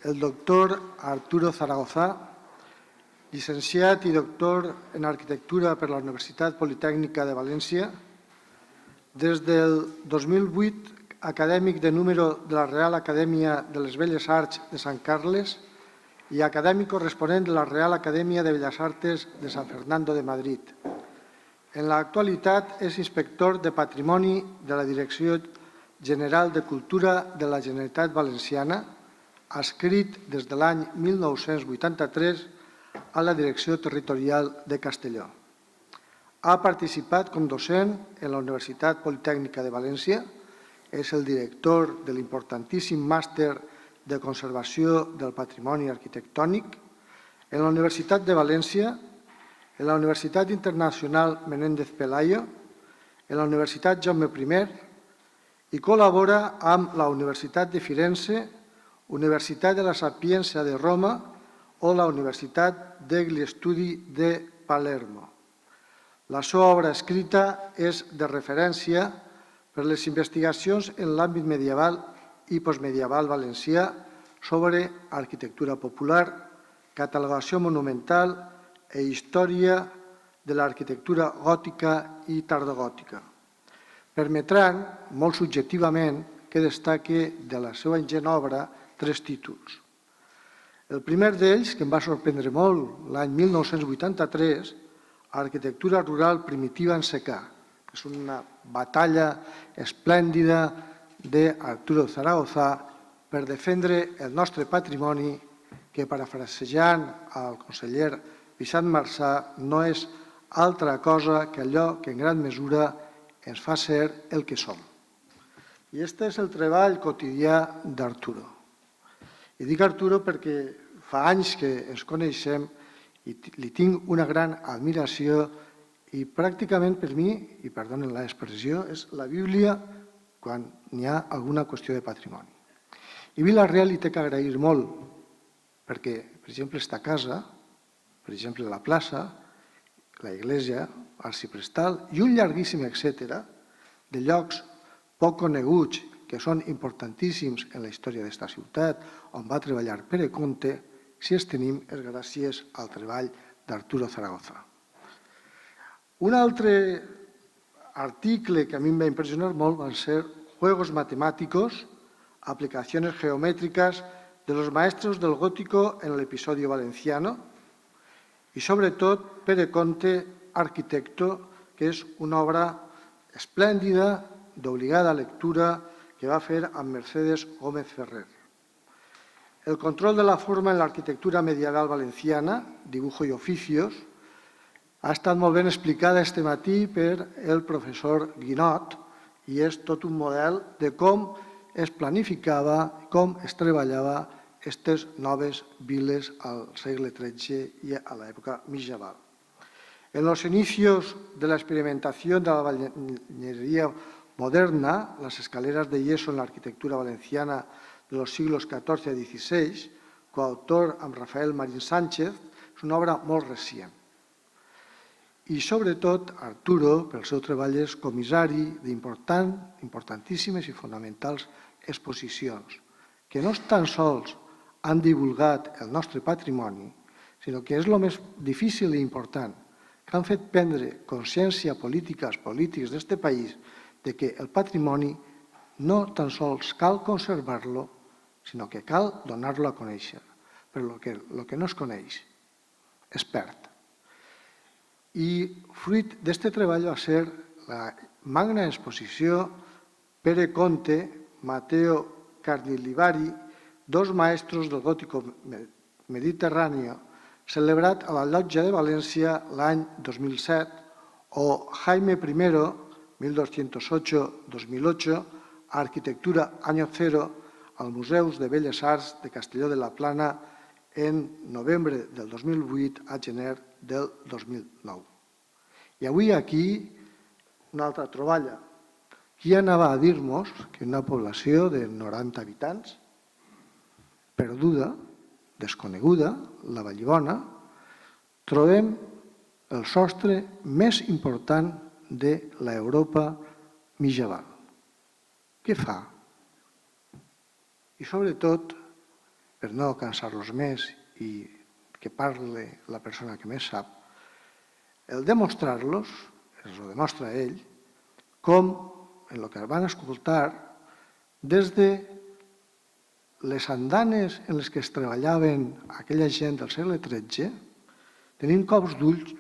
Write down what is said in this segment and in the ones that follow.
el doctor Arturo Zaragoza, llicenciat i doctor en Arquitectura per la Universitat Politècnica de València. Des del 2008, acadèmic de número de la Real Acadèmia de les Belles Arts de Sant Carles i acadèmic corresponent de la Real Acadèmia de Belles Artes de San Fernando de Madrid. En l'actualitat és inspector de Patrimoni de la Direcció General de Cultura de la Generalitat Valenciana, adscrit des de l'any 1983 a la Direcció Territorial de Castelló. Ha participat com docent en la Universitat Politècnica de València, és el director de l'importantíssim màster de conservació del patrimoni arquitectònic en la Universitat de València, en la Universitat Internacional Menéndez Pelayo, en la Universitat Jaume I i col·labora amb la Universitat de Firenze, Universitat de la Sapienza de Roma o la Universitat degli Studi de Palermo. La seva obra escrita és de referència per les investigacions en l'àmbit medieval i postmedieval valencià sobre arquitectura popular, catalogació monumental i història de l'arquitectura gòtica i tardogòtica. Permetran, molt subjectivament, que destaque de la seva ingent obra 3 títols. El primer d'ells, que em va sorprendre molt, l'any 1983, Arquitectura rural primitiva en secà, que és una batalla esplèndida d'Arturo Zaragoza per defendre el nostre patrimoni que, parafrasejant el conseller Vicent Marçà, no és altra cosa que allò que en gran mesura ens fa ser el que som. I aquest és el treball quotidià d'Arturo. I dic Arturo perquè fa anys que ens coneixem i li tinc una gran admiració i pràcticament per mi, i perdonen l'expressió, és la Bíblia quan n'hi ha alguna qüestió de patrimoni. I Vila-real li té que agrair molt perquè, per exemple, esta casa, per exemple, la plaça, la iglesia, el Ciprestal i un llarguíssim etcètera de llocs poc coneguts que són importantíssims en la història d'esta ciutat, on va treballar Pere Conte, si els tenim és gràcies al treball d'Arturo Zaragoza. Un altre article que a mi em va impressionar molt van ser Juegos matemáticos, aplicaciones geométricas de los maestros del gótico en el episodio valenciano i, sobretot, Pere Conte, arquitecto, que és una obra esplèndida, d'obligada lectura, que va fer amb Mercedes Gómez Ferrer. El control de la forma en l'arquitectura medieval valenciana, dibujo i oficios, ha estat molt ben explicada este matí per el professor Guinot i és tot un model de com es planificava, com es treballava aquestes noves viles al segle XIII i a l'època mitjaval. En los inicios de la experimentación de la ballenería moderna, las escaleras de yeso en la arquitectura valenciana de los siglos XIV i XVI, coautor amb Rafael Marín Sánchez, és una obra molt recent. I, sobretot, Arturo, pel seu treball, és comissari d'importantíssimes i fonamentals exposicions, que no tan sols han divulgat el nostre patrimoni, sinó que és el més difícil i important, que han fet prendre consciència polítics d'aquest país de que el patrimoni no tan sols cal conservar-lo, sinó que cal donar-lo a conèixer, però el que no es coneix es perd. I fruit d'aquest treball va ser la magna exposició Pere Conte, Mateo Cardilivari, dos maestros del gótico mediterráneo, celebrat a la Llotja de València l'any 2007, o Jaime I, 1208-2008, Arquitectura Año Cero, al Museu de Belles Arts de Castelló de la Plana en novembre del 2008 a gener del 2009. I avui aquí una altra troballa. Qui anava a dir-nos que una població de 90 habitants, perduda, desconeguda, la Vallibona, trobem el sostre més important de l'Europa mitjaval. Què fa? I, sobretot, per no cansar-los més i que parli la persona que més sap, el demostrar-los, ens ho demostra ell, com en el que van escoltar, des de les andanes en les que es treballaven aquella gent del segle XIII, tenint cops d'ulls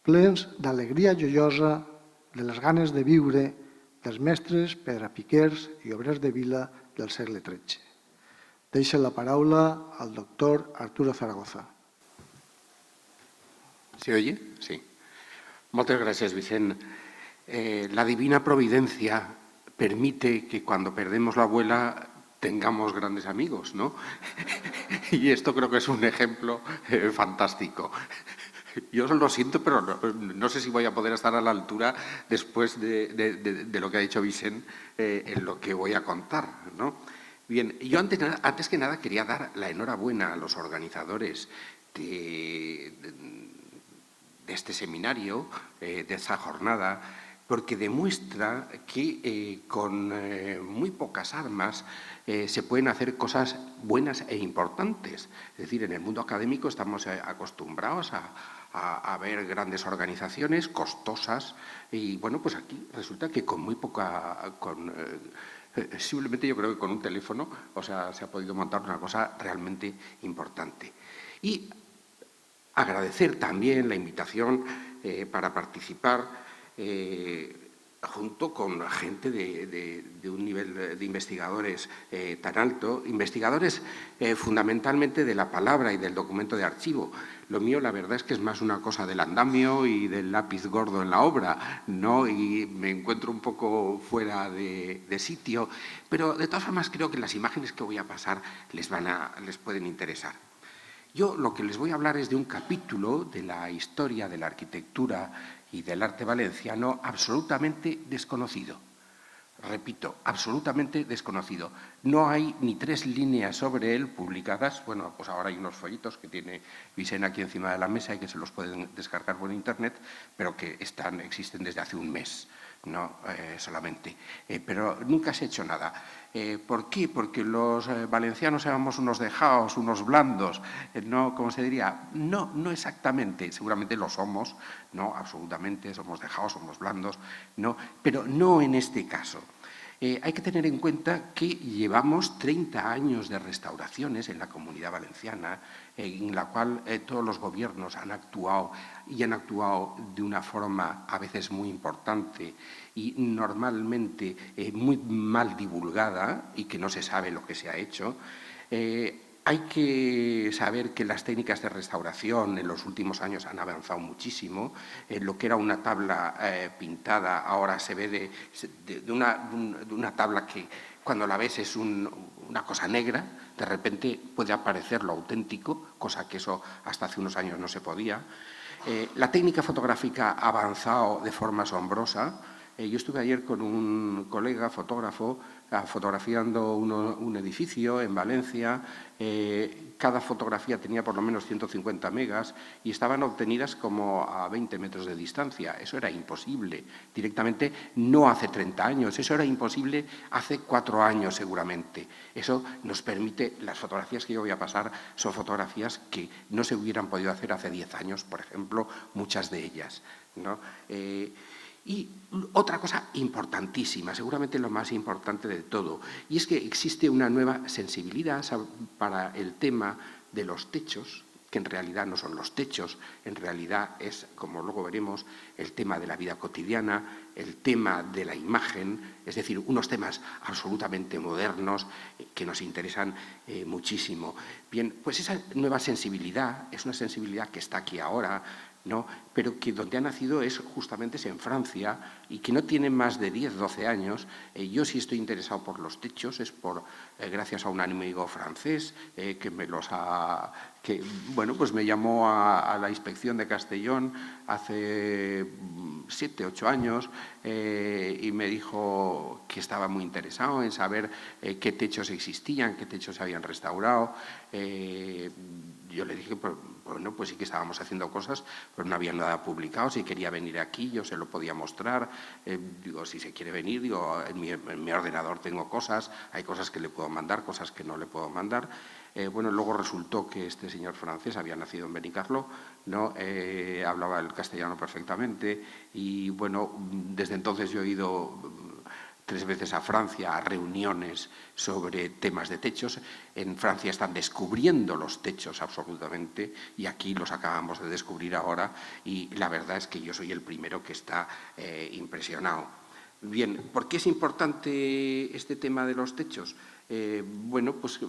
plens d'alegria joiosa, de les ganes de viure dels mestres pedrapiquers i obrers de vila del segle XIII. Deixo la paraula al doctor Arturo Zaragoza. ¿Se oye? Sí. Muchas gracias, Vicente. La divina providencia permite que cuando perdemos la abuela tengamos grandes amigos, ¿no? Y esto creo que es un ejemplo fantástico. Yo lo siento, pero no sé si voy a poder estar a la altura después de lo que ha dicho Vicente en lo que voy a contar, ¿no? Bien, yo antes que nada quería dar la enhorabuena a los organizadores de este seminario, de esta jornada, porque demuestra que con muy pocas armas se pueden hacer cosas buenas e importantes. Es decir, en el mundo académico estamos acostumbrados a ver grandes organizaciones costosas y, bueno, pues aquí resulta que con muy poca... simplemente yo creo que con un teléfono, o sea, se ha podido montar una cosa realmente importante. Y agradecer también la invitación para participar junto con gente de un nivel de investigadores tan alto, investigadores fundamentalmente de la palabra y del documento de archivo. Lo mío, la verdad, es que es más una cosa del andamio y del lápiz gordo en la obra, ¿no? Y me encuentro un poco fuera de sitio, pero de todas formas creo que las imágenes que voy a pasar les pueden interesar. Yo lo que les voy a hablar es de un capítulo de la historia de la arquitectura y del arte valenciano absolutamente desconocido. Repito, absolutamente desconocido. No hay ni 3 líneas sobre él publicadas. Bueno, pues ahora hay unos folletos que tiene Vicente aquí encima de la mesa y que se los pueden descargar por internet, pero que existen desde hace un mes, no solamente. Pero nunca se ha hecho nada. ¿Por qué? Porque los valencianos éramos unos dejaos, unos blandos, no, ¿cómo se diría? No, no exactamente, seguramente lo somos, no, absolutamente, somos dejaos, somos blandos, no, pero no en este caso. Hay que tener en cuenta que llevamos 30 años de restauraciones en la Comunidad Valenciana, en la cual todos los gobiernos han actuado y han actuado de una forma a veces muy importante y normalmente muy mal divulgada y que no se sabe lo que se ha hecho. Hay que saber que las técnicas de restauración en los últimos años han avanzado muchísimo. Lo que era una tabla pintada ahora se ve de una tabla que cuando la ves es una cosa negra, de repente puede aparecer lo auténtico, cosa que eso hasta hace unos años no se podía. La técnica fotográfica ha avanzado de forma asombrosa. Yo estuve ayer con un colega fotógrafo fotografiando un edificio en Valencia. Cada fotografía tenía por lo menos 150 megas y estaban obtenidas como a 20 metros de distancia. Eso era imposible directamente, no hace 30 años, eso era imposible hace 4 años seguramente. Eso nos permite, las fotografías que yo voy a pasar son fotografías que no se hubieran podido hacer hace 10 años, por ejemplo, muchas de ellas, ¿no? Y otra cosa importantísima, seguramente lo más importante de todo, y es que existe una nueva sensibilidad para el tema de los techos, que en realidad no son los techos, en realidad es, como luego veremos, el tema de la vida cotidiana, el tema de la imagen, es decir, unos temas absolutamente modernos que nos interesan muchísimo. Bien, pues esa nueva sensibilidad es una sensibilidad que está aquí ahora, ¿no? Pero que donde ha nacido es justamente en Francia y que no tiene más de 10, 12 años. Yo sí estoy interesado por los techos, es gracias a un amigo francés que pues me llamó a la inspección de Castellón hace 7, 8 años y me dijo que estaba muy interesado en saber qué techos existían, qué techos se habían restaurado. Yo le dije, bueno, pues sí que estábamos haciendo cosas, pero no había nada publicado. Si quería venir aquí, yo se lo podía mostrar. Digo, si se quiere venir, digo, en mi ordenador tengo cosas, hay cosas que le puedo mandar, cosas que no le puedo mandar. Bueno, luego resultó que este señor francés había nacido en Benicarló, ¿no? Hablaba el castellano perfectamente y, bueno, desde entonces yo he ido 3 veces a Francia a reuniones sobre temas de techos. En Francia están descubriendo los techos absolutamente y aquí los acabamos de descubrir ahora y la verdad es que yo soy el primero que está impresionado. Bien, ¿por qué es importante este tema de los techos? Bueno, pues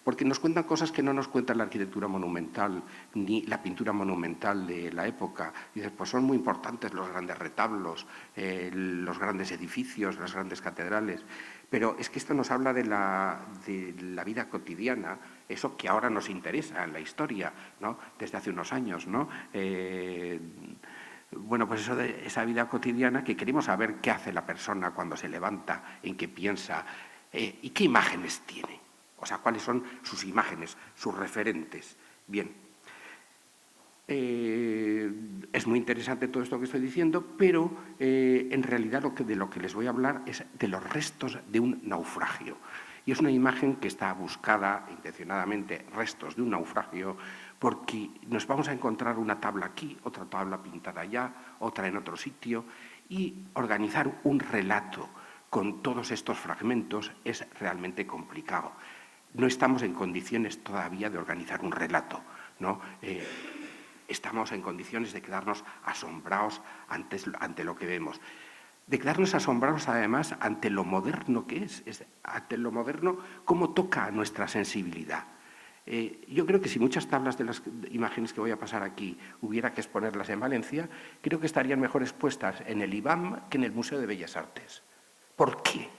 porque nos cuentan cosas que no nos cuenta la arquitectura monumental ni la pintura monumental de la época. Y dices, pues son muy importantes los grandes retablos, los grandes edificios, las grandes catedrales. Pero es que esto nos habla de la vida cotidiana, eso que ahora nos interesa en la historia, ¿no? Desde hace unos años, ¿no? Bueno, pues eso de esa vida cotidiana que queremos saber qué hace la persona cuando se levanta, en qué piensa y qué imágenes tiene. O sea, cuáles son sus imágenes, sus referentes. Bien, es muy interesante todo esto que estoy diciendo, pero en realidad de lo que les voy a hablar es de los restos de un naufragio. Y es una imagen que está buscada intencionadamente, restos de un naufragio, porque nos vamos a encontrar una tabla aquí, otra tabla pintada allá, otra en otro sitio, y organizar un relato con todos estos fragmentos es realmente complicado. No estamos en condiciones todavía de organizar un relato, ¿no? Estamos en condiciones de quedarnos asombrados ante lo que vemos. De quedarnos asombrados, además, ante lo moderno que es ante lo moderno, cómo toca nuestra sensibilidad. Yo creo que si muchas tablas de las imágenes que voy a pasar aquí hubiera que exponerlas en Valencia, creo que estarían mejor expuestas en el IBAM que en el Museo de Bellas Artes. ¿Por qué?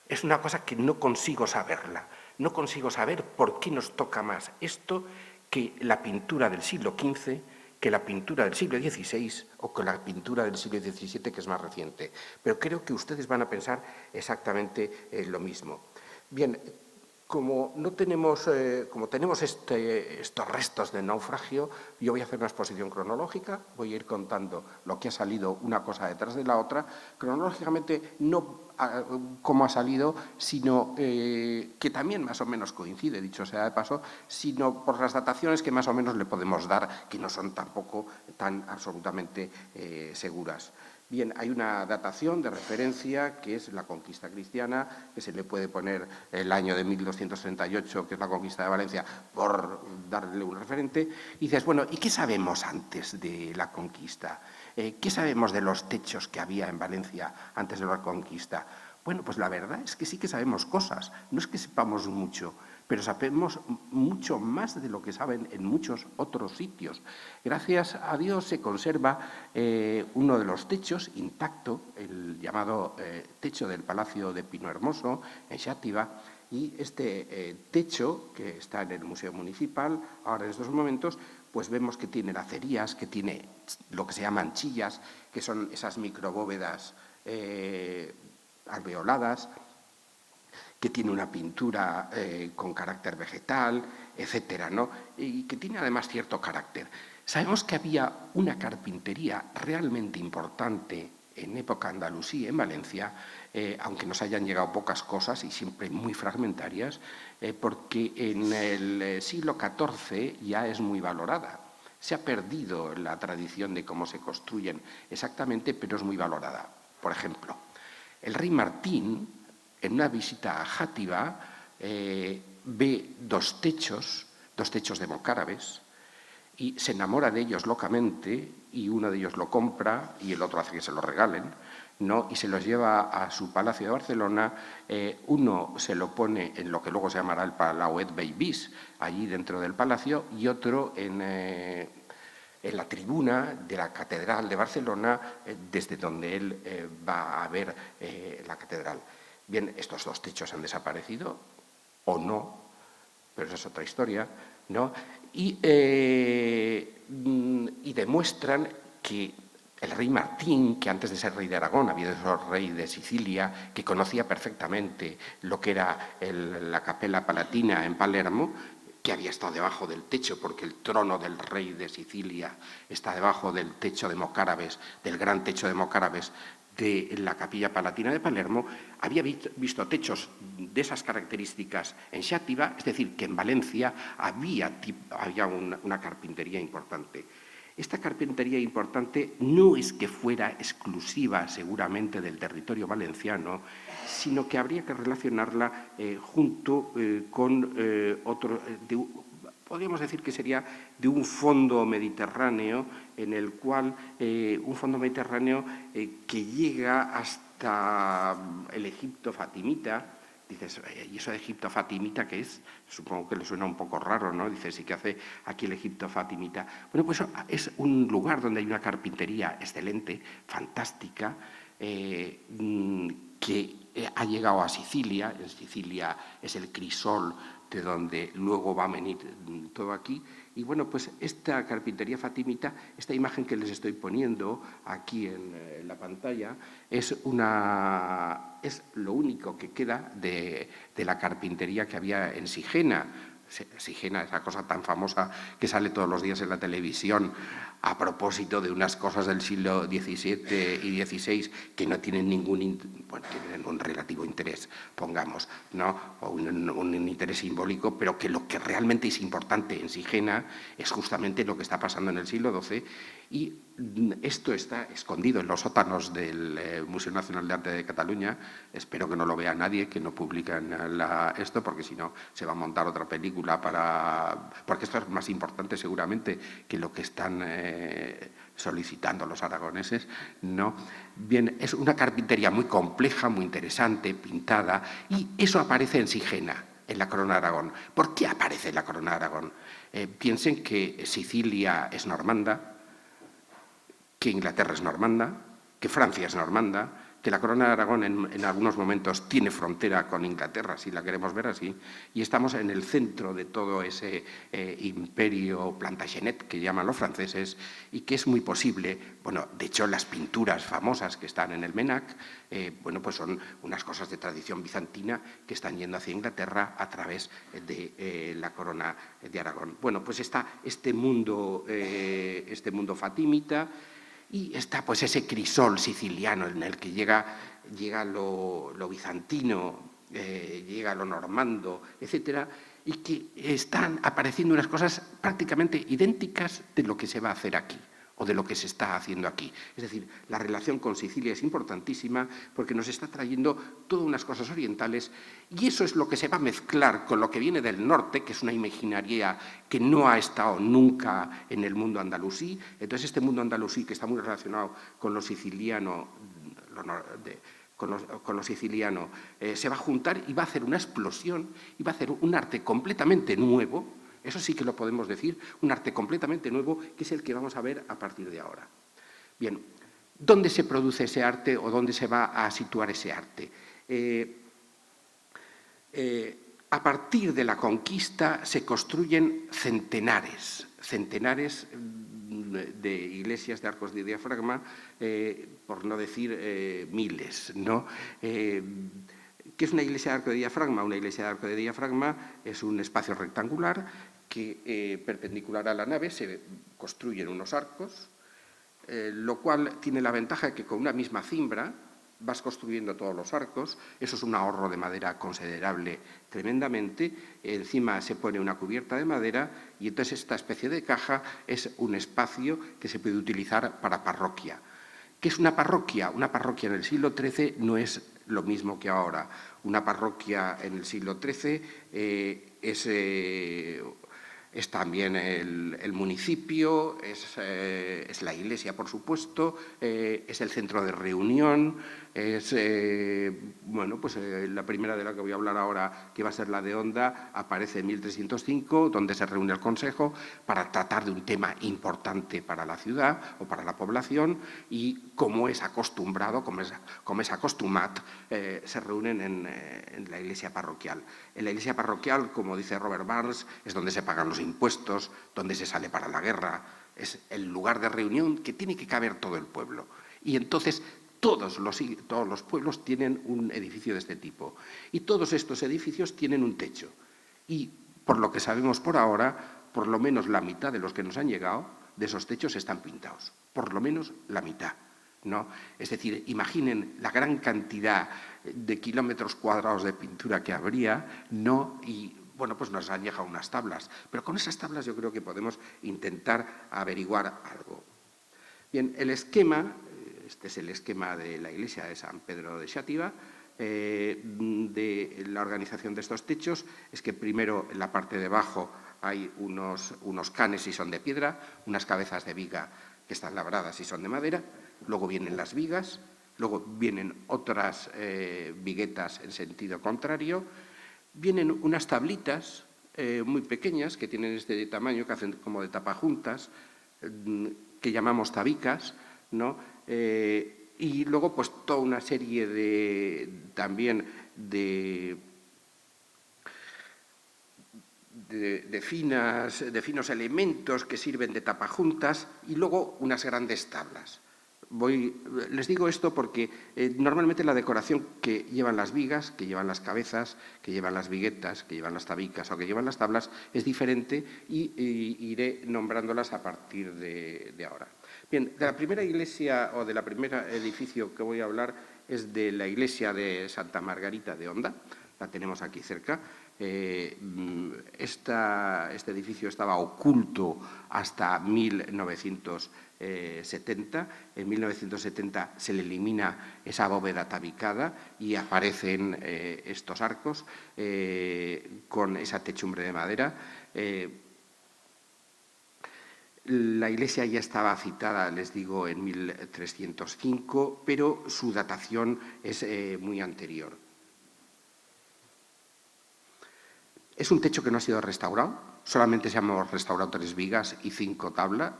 Es una cosa que no consigo saberla. No consigo saber por qué nos toca más esto que la pintura del siglo XV, que la pintura del siglo XVI o que la pintura del siglo XVII, que es más reciente. Pero creo que ustedes van a pensar exactamente lo mismo. Bien, como tenemos estos restos de naufragio, yo voy a hacer una exposición cronológica, voy a ir contando lo que ha salido una cosa detrás de la otra, cronológicamente no cómo ha salido, sino que también más o menos coincide, dicho sea de paso, sino por las dataciones que más o menos le podemos dar, que no son tampoco tan absolutamente seguras. Bien, hay una datación de referencia que es la conquista cristiana, que se le puede poner el año de 1238, que es la conquista de Valencia, por darle un referente. Y dices, bueno, ¿y qué sabemos antes de la conquista? ¿Qué sabemos de los techos que había en Valencia antes de la conquista? Bueno, pues la verdad es que sí que sabemos cosas, no es que sepamos mucho, pero sabemos mucho más de lo que saben en muchos otros sitios. Gracias a Dios se conserva uno de los techos intacto, el llamado techo del Palacio de Pino Hermoso, en Xàtiva, y este techo, que está en el Museo Municipal, ahora en estos momentos, pues vemos que tiene lacerías, que tiene lo que se llaman chillas, que son esas microbóvedas alveoladas, que tiene una pintura con carácter vegetal, etcétera, ¿no? Y que tiene además cierto carácter. Sabemos que había una carpintería realmente importante en época andalusí, en Valencia, aunque nos hayan llegado pocas cosas y siempre muy fragmentarias, porque en el siglo XIV ya es muy valorada. Se ha perdido la tradición de cómo se construyen exactamente, pero es muy valorada. Por ejemplo, el rey Martín, en una visita a Játiva, ve dos techos de mocárabes, y se enamora de ellos locamente, y uno de ellos lo compra y el otro hace que se lo regalen, ¿no? Y se los lleva a su palacio de Barcelona. Uno se lo pone en lo que luego se llamará el Palauet Bellvís, allí dentro del palacio, y otro en la tribuna de la Catedral de Barcelona, desde donde él va a ver la catedral. Bien, estos dos techos han desaparecido, o no, pero esa es otra historia, ¿no? Y demuestran que el rey Martín, que antes de ser rey de Aragón había sido rey de Sicilia, que conocía perfectamente lo que era la Capella Palatina en Palermo, que había estado debajo del techo, porque el trono del rey de Sicilia está debajo del techo de mocárabes, del gran techo de mocárabes de la Capilla Palatina de Palermo había visto techos de esas características en Xàtiva, es decir, que en Valencia había una carpintería importante. Esta carpintería importante no es que fuera exclusiva seguramente del territorio valenciano, sino que habría que relacionarla junto con otro, podríamos decir que sería de un fondo mediterráneo, en el cual un fondo mediterráneo que llega hasta el Egipto fatimita. Dices, ¿y eso de Egipto fatimita qué es? Supongo que le suena un poco raro, ¿no? Dices, ¿y qué hace aquí el Egipto fatimita? Bueno, pues es un lugar donde hay una carpintería excelente, fantástica, que ha llegado a Sicilia. En Sicilia es el crisol de donde luego va a venir todo aquí. Y bueno, pues esta carpintería fatimita, esta imagen que les estoy poniendo aquí en la pantalla, es lo único que queda de la carpintería que había en Sigena. Sigena, esa cosa tan famosa que sale todos los días en la televisión a propósito de unas cosas del siglo XVII y XVI que no tienen tienen un relativo interés, pongamos, ¿no? O un interés simbólico, pero que lo que realmente es importante en Sigena es justamente lo que está pasando en el siglo XII, y esto está escondido en los sótanos del Museo Nacional de Arte de Cataluña. Espero que no lo vea nadie, que no publiquen esto, porque si no se va a montar otra película porque esto es más importante seguramente que lo que están solicitando los aragoneses, ¿no? Bien, es una carpintería muy compleja, muy interesante, pintada, y eso aparece en Sigena, en la Corona de Aragón. ¿Por qué aparece en la Corona de Aragón? Piensen que Sicilia es normanda, que Inglaterra es normanda, que Francia es normanda, que la Corona de Aragón en algunos momentos tiene frontera con Inglaterra, si la queremos ver así, y estamos en el centro de todo ese imperio Plantagenet que llaman los franceses, y que es muy posible, bueno, de hecho las pinturas famosas que están en el Menac, bueno, pues son unas cosas de tradición bizantina que están yendo hacia Inglaterra a través de la Corona de Aragón. Bueno, pues está este mundo fatimita. Y está pues ese crisol siciliano en el que llega lo bizantino, llega lo normando, etcétera, y que están apareciendo unas cosas prácticamente idénticas de lo que se va a hacer aquí o de lo que se está haciendo aquí. Es decir, la relación con Sicilia es importantísima porque nos está trayendo todas unas cosas orientales, y eso es lo que se va a mezclar con lo que viene del norte, que es una imaginería que no ha estado nunca en el mundo andalusí. Entonces, este mundo andalusí, que está muy relacionado con lo siciliano, se va a juntar y va a hacer una explosión y va a hacer un arte completamente nuevo. Eso sí que lo podemos decir, un arte completamente nuevo, que es el que vamos a ver a partir de ahora. Bien, ¿dónde se produce ese arte o dónde se va a situar ese arte? A partir de la conquista se construyen centenares de iglesias de arcos de diafragma, por no decir miles, ¿no? ¿Qué es una iglesia de arco de diafragma? Una iglesia de arco de diafragma es un espacio rectangular que, perpendicular a la nave, se construyen unos arcos, lo cual tiene la ventaja de que con una misma cimbra vas construyendo todos los arcos. Eso es un ahorro de madera considerable tremendamente. Encima se pone una cubierta de madera y entonces esta especie de caja es un espacio que se puede utilizar para parroquia. ¿Qué es una parroquia? Una parroquia en el siglo XIII no es lo mismo que ahora. Una parroquia en el siglo XIII es también el municipio, es la iglesia, por supuesto, es el centro de reunión, es, bueno, pues la primera de la que voy a hablar ahora, que va a ser la de Onda, aparece en 1305, donde se reúne el Consejo para tratar de un tema importante para la ciudad o para la población, y como es acostumbrado, como es acostumat, se reúnen en la iglesia parroquial. En la iglesia parroquial, como dice Robert Burns, es donde se pagan los impuestos, donde se sale para la guerra, es el lugar de reunión que tiene que caber todo el pueblo. Y entonces todos los pueblos tienen un edificio de este tipo, y todos estos edificios tienen un techo. Y por lo que sabemos por ahora, por lo menos la mitad de los que nos han llegado, de esos techos están pintados, por lo menos la mitad. ¿no? Es decir, imaginen la gran cantidad de kilómetros cuadrados de pintura que habría, ¿no? Y, bueno, pues nos han llegado unas tablas. Pero con esas tablas yo creo que podemos intentar averiguar algo. Bien, el esquema, este es el esquema de la iglesia de San Pedro de Xàtiva, de la organización de estos techos, es que primero en la parte de abajo hay unos canes y son de piedra, unas cabezas de viga que están labradas y son de madera, luego vienen las vigas, luego vienen otras viguetas en sentido contrario, vienen unas tablitas muy pequeñas que tienen este tamaño, que hacen como de tapajuntas, que llamamos tabicas, ¿no? Y luego pues toda una serie también de finos elementos que sirven de tapajuntas y luego unas grandes tablas. Les digo esto porque normalmente la decoración que llevan las vigas, que llevan las cabezas, que llevan las viguetas, que llevan las tabicas o que llevan las tablas es diferente y iré nombrándolas a partir de ahora. Bien, de la primera iglesia o de la primera edificio que voy a hablar es de la iglesia de Santa Margarita de Onda, la tenemos aquí cerca. Este edificio estaba oculto hasta 1970. En 1970 se le elimina esa bóveda tabicada y aparecen estos arcos con esa techumbre de madera. La iglesia ya estaba citada, les digo, en 1305, pero su datación es muy anterior. Es un techo que no ha sido restaurado, solamente se hemos restaurado 3 vigas y 5 tablas,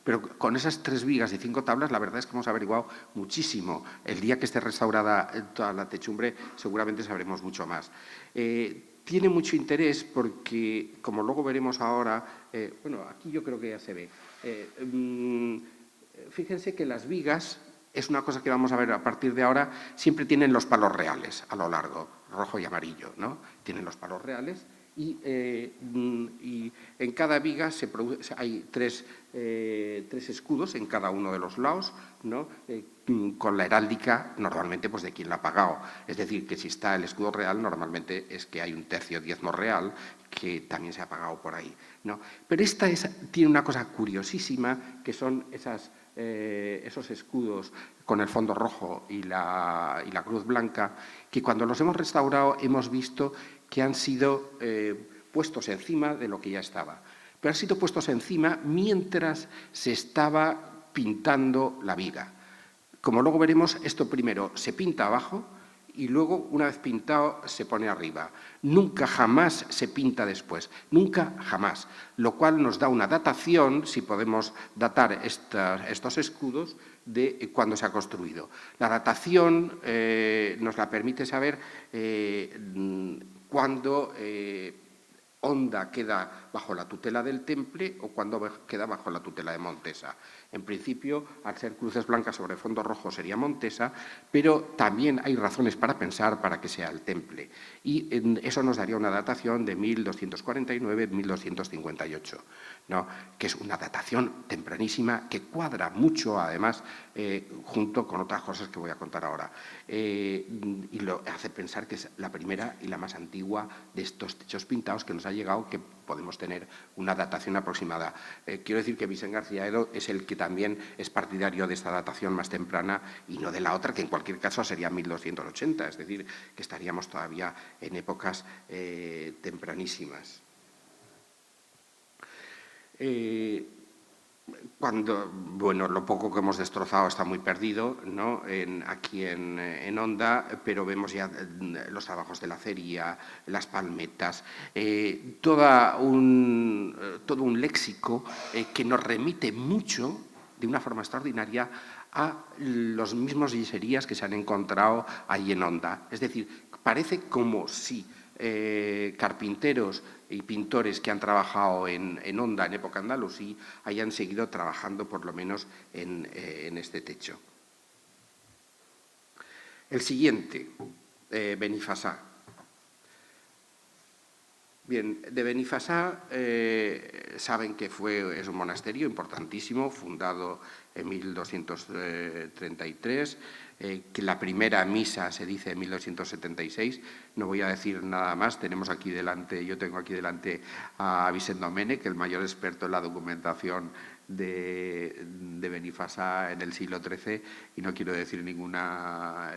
pero con esas 3 vigas y 5 tablas la verdad es que hemos averiguado muchísimo. El día que esté restaurada toda la techumbre seguramente sabremos mucho más. Tiene mucho interés porque, como luego veremos ahora, bueno, aquí yo creo que ya se ve. Fíjense que las vigas, es una cosa que vamos a ver a partir de ahora, siempre tienen los palos reales a lo largo, rojo y amarillo, ¿no? Tienen los palos reales y en cada viga hay tres escudos en cada uno de los lados, ¿no? Con la heráldica normalmente pues de quien la ha pagado. Es decir, que si está el escudo real normalmente es que hay un tercio diezmo real que también se ha pagado por ahí, ¿no? Pero esta tiene una cosa curiosísima que son esos escudos con el fondo rojo y la cruz blanca, que cuando los hemos restaurado hemos visto que han sido puestos encima de lo que ya estaba. Pero han sido puestos encima mientras se estaba pintando la viga. Como luego veremos, esto primero se pinta abajo y luego, una vez pintado, se pone arriba. Nunca jamás se pinta después, nunca jamás, lo cual nos da una datación, si podemos datar estos escudos, de cuándo se ha construido. La datación nos la permite saber cuándo Onda queda bajo la tutela del Temple o cuando queda bajo la tutela de Montesa. En principio, al ser cruces blancas sobre fondo rojo sería Montesa, pero también hay razones para pensar para que sea el Temple. Y eso nos daría una datación de 1249-1258, ¿no? Que es una datación tempranísima que cuadra mucho, además, junto con otras cosas que voy a contar ahora. Y lo hace pensar que es la primera y la más antigua de estos techos pintados que nos ha llegado, que podemos tener una datación aproximada. Quiero decir que Vicent García Edo es el que también es partidario de esta datación más temprana y no de la otra, que en cualquier caso sería 1280, es decir, que estaríamos todavía en épocas tempranísimas. Bueno, lo poco que hemos destrozado está muy perdido, ¿no? Aquí en Onda, pero vemos ya los trabajos de la acería, las palmetas, todo un léxico que nos remite mucho, de una forma extraordinaria, a los mismos yeserías que se han encontrado ahí en Onda. Es decir, parece como si carpinteros y pintores que han trabajado en Onda en época andalusí hayan seguido trabajando por lo menos en este techo. El siguiente, Benifasá. Bien, de Benifasá saben que es un monasterio importantísimo, fundado en 1233, que la primera misa se dice en 1276. No voy a decir nada más, yo tengo aquí delante a Vicent Domènech, el mayor experto en la documentación de Benifasá en el siglo XIII, y no quiero decir ninguna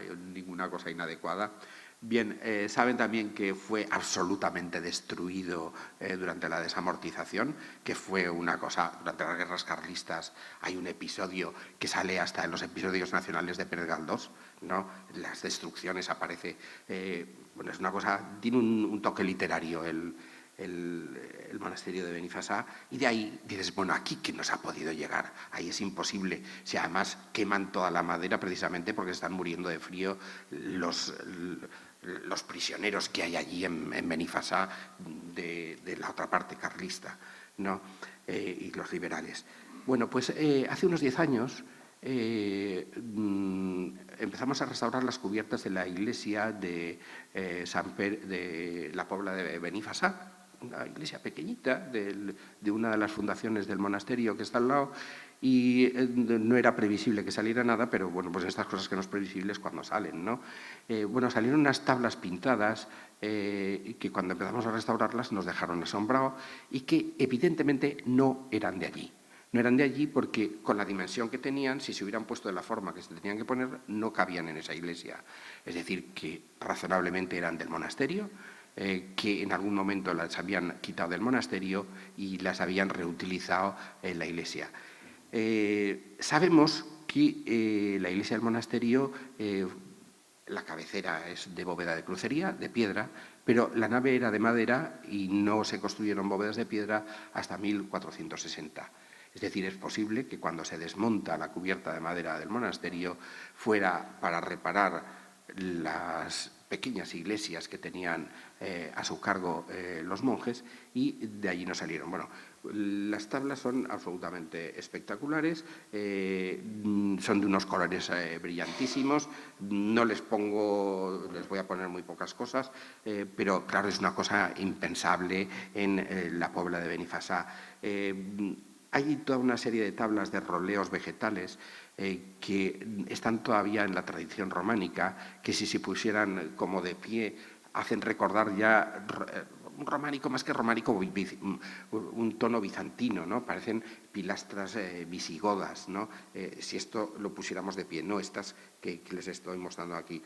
cosa inadecuada. Bien, saben también que fue absolutamente destruido durante la desamortización, que fue una cosa, durante las guerras carlistas hay un episodio que sale hasta en los episodios nacionales de Pérez Galdós, ¿no? Las destrucciones aparece, bueno, es una cosa, tiene un toque literario el monasterio de Benifasá, y de ahí dices, bueno, aquí ¿quién nos ha podido llegar? Ahí es imposible, si además queman toda la madera precisamente porque están muriendo de frío los prisioneros que hay allí en Benifasá de la otra parte carlista, ¿no? Y los liberales. Bueno, pues hace unos 10 años empezamos a restaurar las cubiertas de la iglesia de la Pobla de Benifasá, una iglesia pequeñita de una de las fundaciones del monasterio que está al lado, y no era previsible que saliera nada, pero bueno, pues estas cosas que no es previsible es cuando salen, ¿no? Bueno, salieron unas tablas pintadas que cuando empezamos a restaurarlas nos dejaron asombrados y que evidentemente no eran de allí. No eran de allí porque con la dimensión que tenían, si se hubieran puesto de la forma que se tenían que poner, no cabían en esa iglesia. Es decir, que razonablemente eran del monasterio, que en algún momento las habían quitado del monasterio y las habían reutilizado en la iglesia. Sabemos que la iglesia del monasterio, la cabecera es de bóveda de crucería, de piedra, pero la nave era de madera y no se construyeron bóvedas de piedra hasta 1460. Es decir, es posible que cuando se desmonta la cubierta de madera del monasterio fuera para reparar las pequeñas iglesias que tenían a su cargo los monjes, y de allí no salieron. Bueno, las tablas son absolutamente espectaculares, son de unos colores brillantísimos. No les voy a poner muy pocas cosas, pero claro, es una cosa impensable en la Pobla de Benifasá. Hay toda una serie de tablas de roleos vegetales que están todavía en la tradición románica, que si se pusieran como de pie hacen recordar ya un románico, más que románico, un tono bizantino, ¿no? Parecen pilastras visigodas, ¿no? Si esto lo pusiéramos de pie, no estas que les estoy mostrando aquí.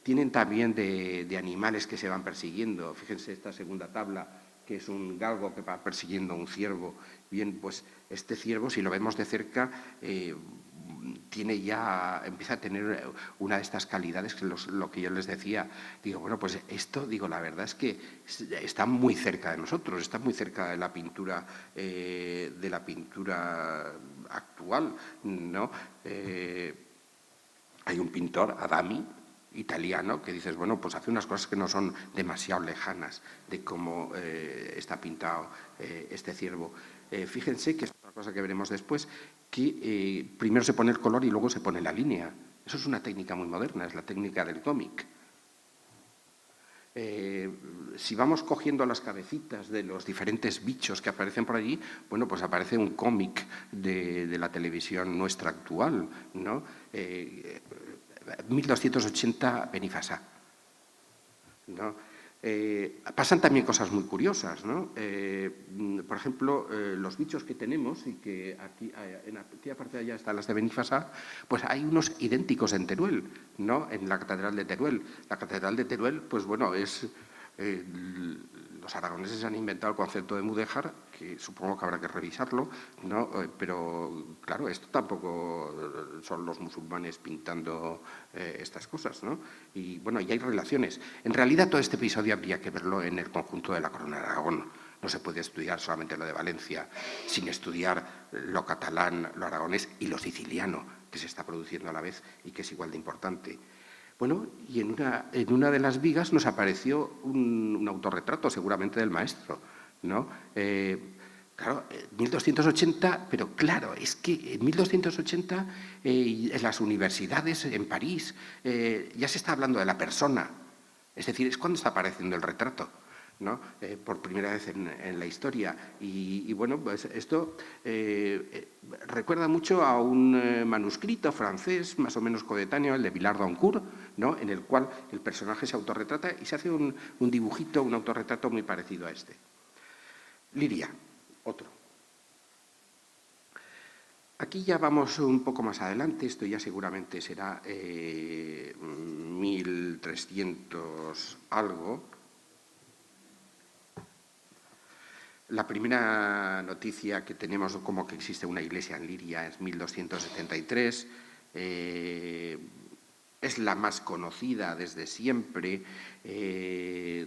Tienen también de animales que se van persiguiendo. Fíjense esta segunda tabla, que es un galgo que va persiguiendo a un ciervo. Bien, pues este ciervo, si lo vemos de cerca, empieza a tener una de estas calidades, que lo que yo les decía. Digo, bueno, pues esto, la verdad es que está muy cerca de nosotros, está muy cerca de la pintura actual, ¿no? Hay un pintor, Adami, italiano, que dices, bueno, pues hace unas cosas que no son demasiado lejanas de cómo está pintado este ciervo. Fíjense que es otra cosa que veremos después, que primero se pone el color y luego se pone la línea. Eso es una técnica muy moderna, es la técnica del cómic. Si vamos cogiendo las cabecitas de los diferentes bichos que aparecen por allí, bueno, pues aparece un cómic de la televisión nuestra actual, ¿no? 1280 Benifasá, ¿no? Pasan también cosas muy curiosas, ¿no? Por ejemplo, los bichos que tenemos, y que aquí, en aquella parte de allá están las de Benifasá, pues hay unos idénticos en Teruel, ¿no? En la Catedral de Teruel. La Catedral de Teruel, pues bueno, los aragoneses han inventado el concepto de mudéjar, que supongo que habrá que revisarlo, ¿no? Pero claro, esto tampoco son los musulmanes pintando estas cosas, ¿no? Y bueno, y hay relaciones. En realidad todo este episodio habría que verlo en el conjunto de la Corona de Aragón. No se puede estudiar solamente lo de Valencia sin estudiar lo catalán, lo aragonés y lo siciliano, que se está produciendo a la vez y que es igual de importante. Bueno, y en una de las vigas nos apareció un autorretrato, seguramente del maestro, ¿no? Claro, 1280, pero claro, es que en 1280 en las universidades en París ya se está hablando de la persona. Es decir, es cuando está apareciendo el retrato, ¿no? Por primera vez en la historia. Y bueno, pues esto recuerda mucho a un manuscrito francés, más o menos coetáneo, el de Villard d'Ancourt, ¿no? En el cual el personaje se autorretrata y se hace un dibujito, un autorretrato muy parecido a este. Liria, otro. Aquí ya vamos un poco más adelante, esto ya seguramente será 1300 algo. La primera noticia que tenemos como que existe una iglesia en Liria es 1273. Es la más conocida desde siempre. Se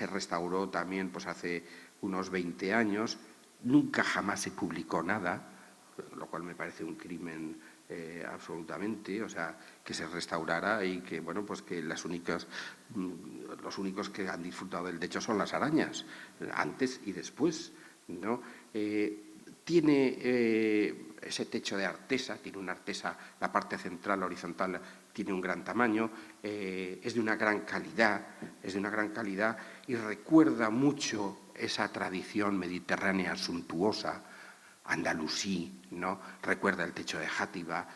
restauró también pues, hace unos 20 años. Nunca jamás se publicó nada, lo cual me parece un crimen absolutamente, o sea, que se restaurara y que, bueno, pues que los únicos que han disfrutado del techo son las arañas, antes y después, ¿no? Tiene ese techo de artesa, tiene una artesa, la parte central horizontal tiene un gran tamaño, es de una gran calidad, y recuerda mucho esa tradición mediterránea suntuosa, andalusí, ¿no? Recuerda el techo de Játiva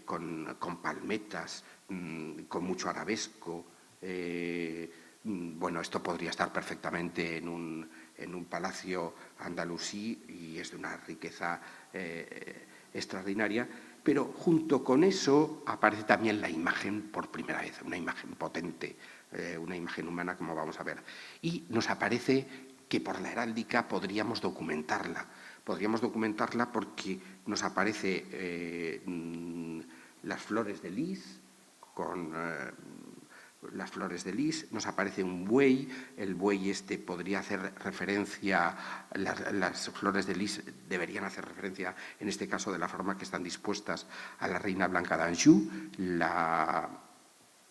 con palmetas, con mucho arabesco. Bueno, esto podría estar perfectamente en un palacio andalusí y es de una riqueza extraordinaria, pero junto con eso aparece también la imagen por primera vez, una imagen potente, una imagen humana, como vamos a ver. Y nos aparece que por la heráldica podríamos documentarla. Podríamos documentarla porque nos aparece las flores de lis, las flores de lis, nos aparece un buey, el buey este podría hacer referencia, las flores de lis deberían hacer referencia, en este caso de la forma que están dispuestas, a la reina Blanca d'Anjou, la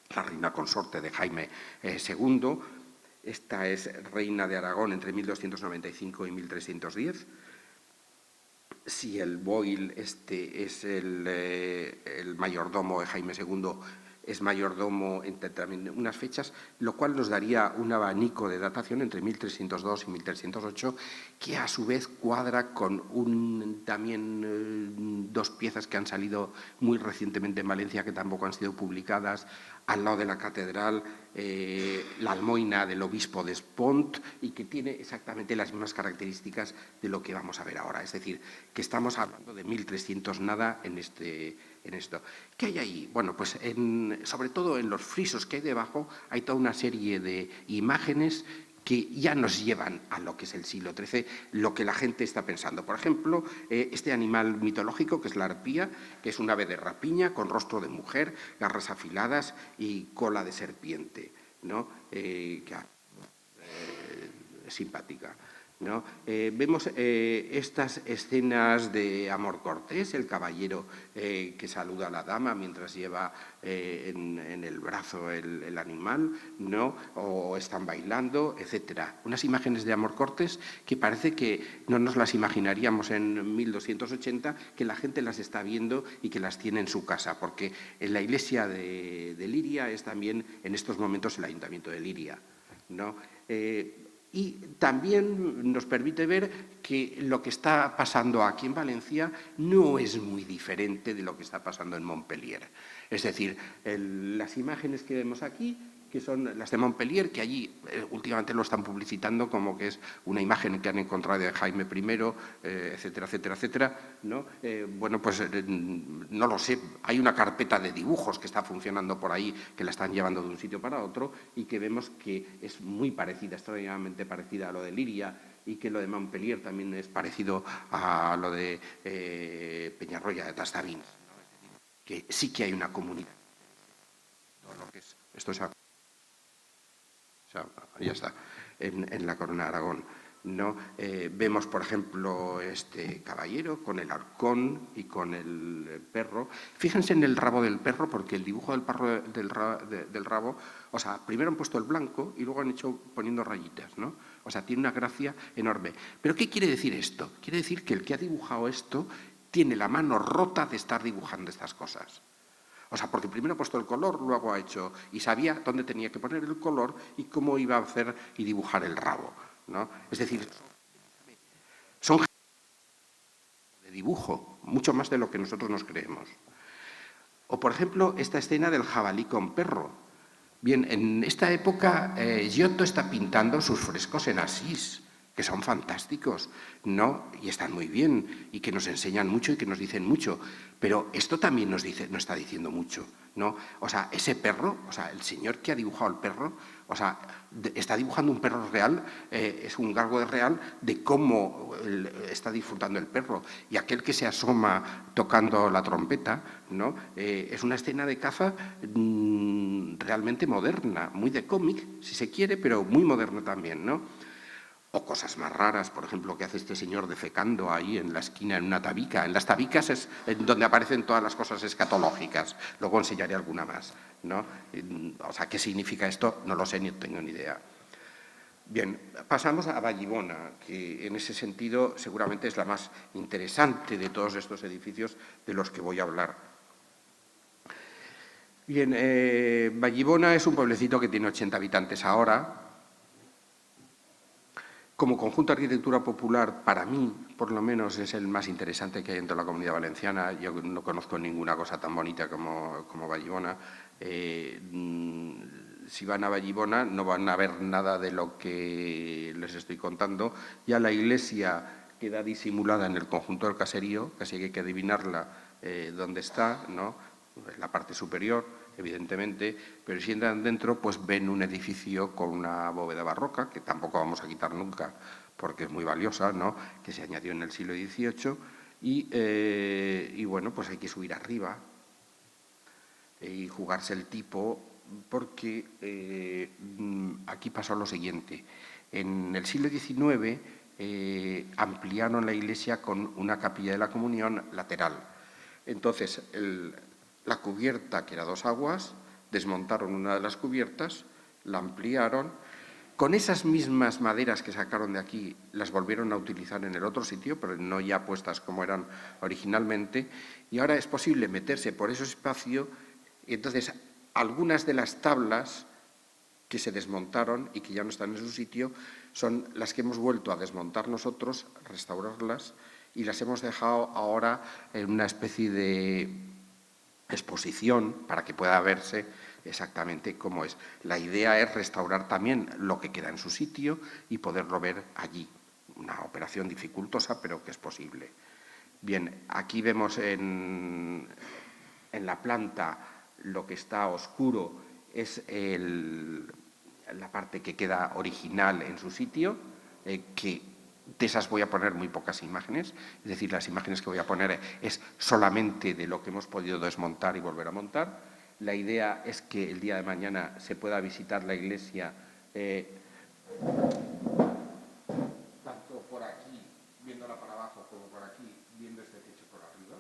reina consorte de Jaime II. Esta es reina de Aragón entre 1295 y 1310. Si el Boyle este es el mayordomo de Jaime II, es mayordomo entre también unas fechas, lo cual nos daría un abanico de datación entre 1302 y 1308, que a su vez cuadra con también dos piezas que han salido muy recientemente en Valencia, que tampoco han sido publicadas, al lado de la catedral, la almoina del obispo de Espont, y que tiene exactamente las mismas características de lo que vamos a ver ahora. Es decir, que estamos hablando de 1300 nada en esto. ¿Qué hay ahí? Bueno, pues sobre todo en los frisos que hay debajo hay toda una serie de imágenes que ya nos llevan a lo que es el siglo XIII, lo que la gente está pensando. Por ejemplo, este animal mitológico, que es la arpía, que es un ave de rapiña con rostro de mujer, garras afiladas y cola de serpiente, ¿no? Simpática, ¿no? Vemos estas escenas de amor cortés, el caballero que saluda a la dama mientras lleva en el brazo el animal, ¿no? O están bailando, etcétera. Unas imágenes de amor cortés que parece que no nos las imaginaríamos en 1280, que la gente las está viendo y que las tiene en su casa, porque en la iglesia de Liria es también en estos momentos el ayuntamiento de Liria, ¿no? Y también nos permite ver que lo que está pasando aquí en Valencia no es muy diferente de lo que está pasando en Montpellier. Es decir, las imágenes que vemos aquí, que son las de Montpellier, que allí últimamente lo están publicitando como que es una imagen que han encontrado de Jaime I, etcétera, etcétera, etcétera, ¿no? Bueno, pues no lo sé, hay una carpeta de dibujos que está funcionando por ahí, que la están llevando de un sitio para otro y que vemos que es muy parecida, extraordinariamente parecida a lo de Liria, y que lo de Montpellier también es parecido a lo de Peñarroya de Tastavins, ¿no? Que sí que hay una comunidad. Esto es ya está, en la Corona de Aragón, ¿no? Vemos, por ejemplo, este caballero con el arcón y con el perro. Fíjense en el rabo del perro, porque el dibujo del rabo, o sea, primero han puesto el blanco y luego han hecho poniendo rayitas, ¿no? O sea, tiene una gracia enorme. ¿Pero qué quiere decir esto? Quiere decir que el que ha dibujado esto tiene la mano rota de estar dibujando estas cosas. O sea, porque primero ha puesto el color, luego ha hecho, y sabía dónde tenía que poner el color y cómo iba a hacer y dibujar el rabo, ¿no? Es decir, son de dibujo, mucho más de lo que nosotros nos creemos. O, por ejemplo, esta escena del jabalí con perro. Bien, en esta época Giotto está pintando sus frescos en Asís, que son fantásticos, ¿no? Y están muy bien, y que nos enseñan mucho y que nos dicen mucho. Pero esto también nos está diciendo mucho, ¿no? O sea, ese perro, o sea, el señor que ha dibujado el perro, o sea, está dibujando un perro real, es un gargo real de cómo está disfrutando el perro. Y aquel que se asoma tocando la trompeta, ¿no? Es una escena de caza realmente moderna, muy de cómic, si se quiere, pero muy moderna también, ¿no? O cosas más raras, por ejemplo, que hace este señor defecando ahí en la esquina en una tabica. En las tabicas es donde aparecen todas las cosas escatológicas. Luego enseñaré alguna más, ¿no? O sea, ¿qué significa esto? No lo sé, ni tengo ni idea. Bien, pasamos a Vallibona, que en ese sentido seguramente es la más interesante de todos estos edificios de los que voy a hablar. Bien, Vallibona es un pueblecito que tiene 80 habitantes ahora. Como conjunto de arquitectura popular, para mí, por lo menos, es el más interesante que hay dentro de la Comunidad Valenciana. Yo no conozco ninguna cosa tan bonita como Vallibona. Si van a Vallibona no van a ver nada de lo que les estoy contando. Ya la iglesia queda disimulada en el conjunto del caserío, casi hay que adivinarla dónde está, ¿no? En la parte superior, evidentemente, pero si entran dentro, pues ven un edificio con una bóveda barroca, que tampoco vamos a quitar nunca, porque es muy valiosa, ¿no?, que se añadió en el siglo XVIII, y bueno, pues hay que subir arriba y jugarse el tipo, porque aquí pasó lo siguiente. En el siglo XIX ampliaron la iglesia con una capilla de la Comunión lateral. Entonces, la cubierta, que era 2 aguas, desmontaron una de las cubiertas, la ampliaron. Con esas mismas maderas que sacaron de aquí, las volvieron a utilizar en el otro sitio, pero no ya puestas como eran originalmente. Y ahora es posible meterse por ese espacio y entonces algunas de las tablas que se desmontaron y que ya no están en su sitio son las que hemos vuelto a desmontar nosotros, restaurarlas, y las hemos dejado ahora en una especie de exposición para que pueda verse exactamente cómo es. La idea es restaurar también lo que queda en su sitio y poderlo ver allí. Una operación dificultosa, pero que es posible. Bien, aquí vemos en la planta lo que está oscuro es la parte que queda original en su sitio, que de esas voy a poner muy pocas imágenes, es decir, las imágenes que voy a poner es solamente de lo que hemos podido desmontar y volver a montar. La idea es que el día de mañana se pueda visitar la iglesia tanto por aquí, viéndola para abajo, como por aquí, viendo este techo por arriba.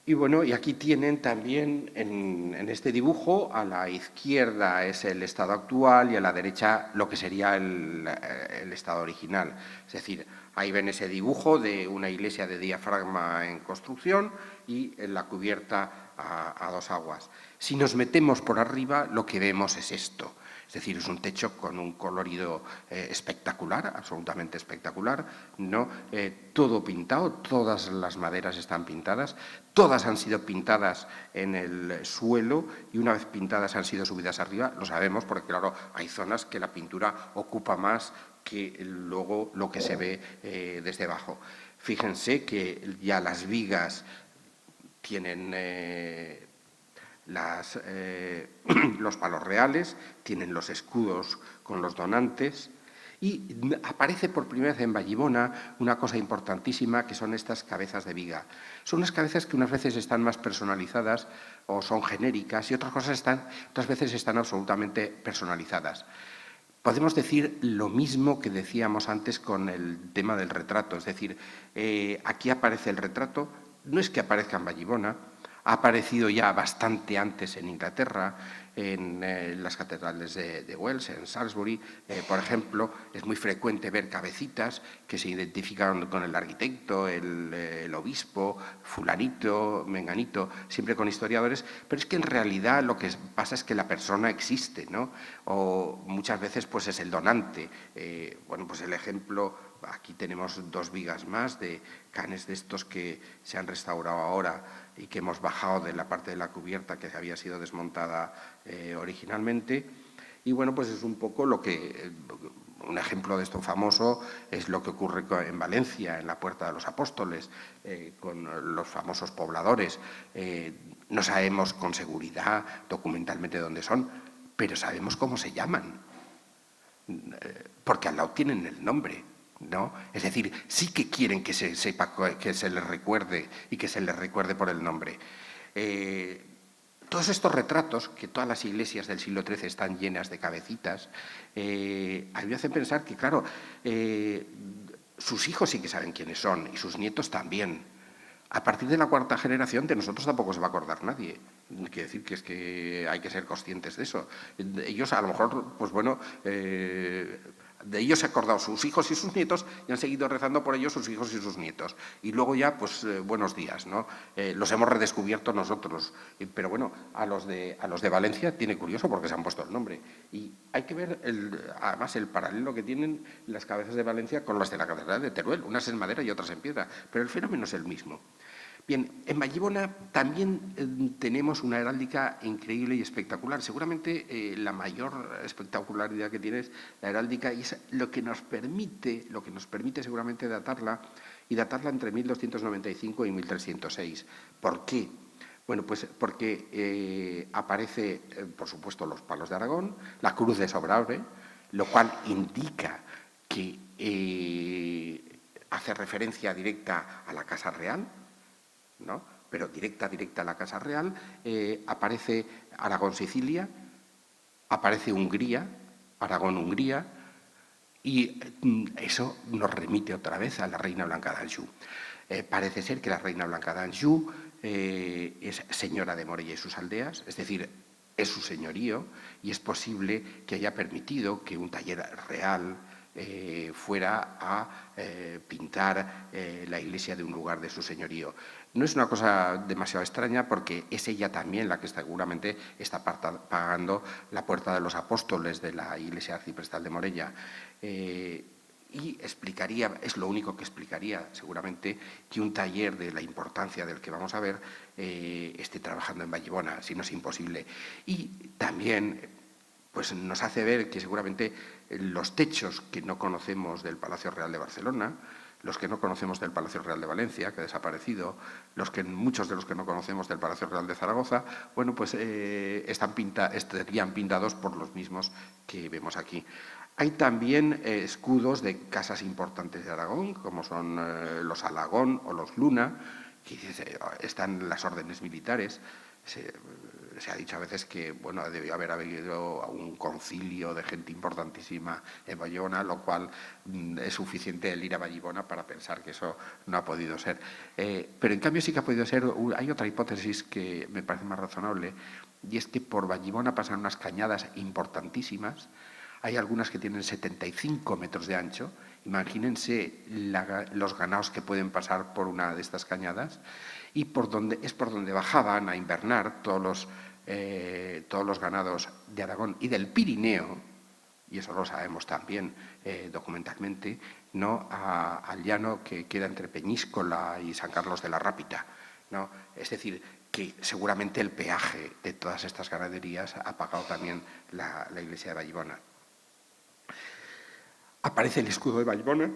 Y bueno, y aquí tienen también en este dibujo, a la izquierda es el estado actual y a la derecha lo que sería el estado original. Es decir, ahí ven ese dibujo de una iglesia de diafragma en construcción y en la cubierta a 2 aguas. Si nos metemos por arriba, lo que vemos es esto. Es decir, es un techo con un colorido espectacular, absolutamente espectacular, ¿no? Todo pintado, todas las maderas están pintadas, todas han sido pintadas en el suelo y una vez pintadas han sido subidas arriba, lo sabemos porque, claro, hay zonas que la pintura ocupa más que luego lo que se ve desde abajo. Fíjense que ya las vigas tienen los palos reales, tienen los escudos con los donantes y aparece por primera vez en Vallibona una cosa importantísima que son estas cabezas de viga. Son unas cabezas que unas veces están más personalizadas o son genéricas y otras veces están absolutamente personalizadas. Podemos decir lo mismo que decíamos antes con el tema del retrato, es decir, aquí aparece el retrato, no es que aparezca en Vallibona, ha aparecido ya bastante antes en Inglaterra, en las catedrales de Wells, en Salisbury, por ejemplo. Es muy frecuente ver cabecitas que se identifican con el arquitecto, el obispo, fulanito, menganito, siempre con historiadores, pero es que en realidad lo que pasa es que la persona existe, ¿no? O muchas veces pues es el donante. Bueno, pues el ejemplo, aquí tenemos 2 vigas más de canes de estos que se han restaurado ahora y que hemos bajado de la parte de la cubierta que había sido desmontada originalmente. Y bueno, pues es un poco lo que, un ejemplo de esto famoso es lo que ocurre en Valencia, en la Puerta de los Apóstoles, con los famosos pobladores. No sabemos con seguridad documentalmente dónde son, pero sabemos cómo se llaman, porque al lado tienen el nombre, ¿no? Es decir, sí que quieren que se sepa, que se les recuerde y que se les recuerde por el nombre. Todos estos retratos, que todas las iglesias del siglo XIII están llenas de cabecitas, a mí me hacen pensar que, claro, sus hijos sí que saben quiénes son y sus nietos también. A partir de la 4ª generación de nosotros tampoco se va a acordar nadie. Quiere decir que es que hay que ser conscientes de eso. Ellos a lo mejor, pues bueno, de ellos se han acordado sus hijos y sus nietos y han seguido rezando por ellos sus hijos y sus nietos. Y luego ya, pues buenos días, ¿no? Los hemos redescubierto nosotros. Pero bueno, a los de Valencia tiene curioso porque se han puesto el nombre. Y hay que ver, además, el paralelo que tienen las cabezas de Valencia con las de la Catedral de Teruel. Unas en madera y otras en piedra. Pero el fenómeno es el mismo. Bien, en Vallibona también tenemos una heráldica increíble y espectacular. Seguramente la mayor espectacularidad que tiene es la heráldica y es lo que nos permite seguramente datarla entre 1295 y 1306. ¿Por qué? Bueno, pues porque aparece, por supuesto, los palos de Aragón, la cruz de Sobrarbe, lo cual indica que hace referencia directa a la Casa Real, ¿no? Pero directa a la Casa Real. Aparece Aragón-Sicilia, aparece Hungría, Aragón-Hungría, y eso nos remite otra vez a la Reina Blanca d'Anjou. Parece ser que la Reina Blanca d'Anjou es señora de Morella y sus aldeas, es decir, es su señorío, y es posible que haya permitido que un taller real fuera a pintar la iglesia de un lugar de su señorío. No es una cosa demasiado extraña porque es ella también la que seguramente está pagando la Puerta de los Apóstoles de la iglesia arciprestal de Morella. Y explicaría, es lo único que explicaría seguramente, que un taller de la importancia del que vamos a ver esté trabajando en Vallibona, si no es imposible. Y también pues nos hace ver que seguramente los techos que no conocemos del Palacio Real de Barcelona, los que no conocemos del Palacio Real de Valencia, que ha desaparecido, muchos de los que no conocemos del Palacio Real de Zaragoza, bueno, pues estarían pintados por los mismos que vemos aquí. Hay también escudos de casas importantes de Aragón, como son los Alagón o los Luna, que están las órdenes militares. Se ha dicho a veces que bueno, debió haber habido un concilio de gente importantísima en Vallibona, lo cual es suficiente el ir a Vallibona para pensar que eso no ha podido ser. Pero en cambio sí que ha podido ser. Hay otra hipótesis que me parece más razonable, y es que por Vallibona pasan unas cañadas importantísimas. Hay algunas que tienen 75 metros de ancho. Imagínense los ganados que pueden pasar por una de estas cañadas, y por donde bajaban a invernar todos los ganados de Aragón y del Pirineo, y eso lo sabemos también documentalmente, ¿no? Al llano que queda entre Peñíscola y San Carlos de la Rápita, ¿no? Es decir, que seguramente el peaje de todas estas ganaderías ha pagado también la iglesia de Vallibona. Aparece el escudo de Vallibona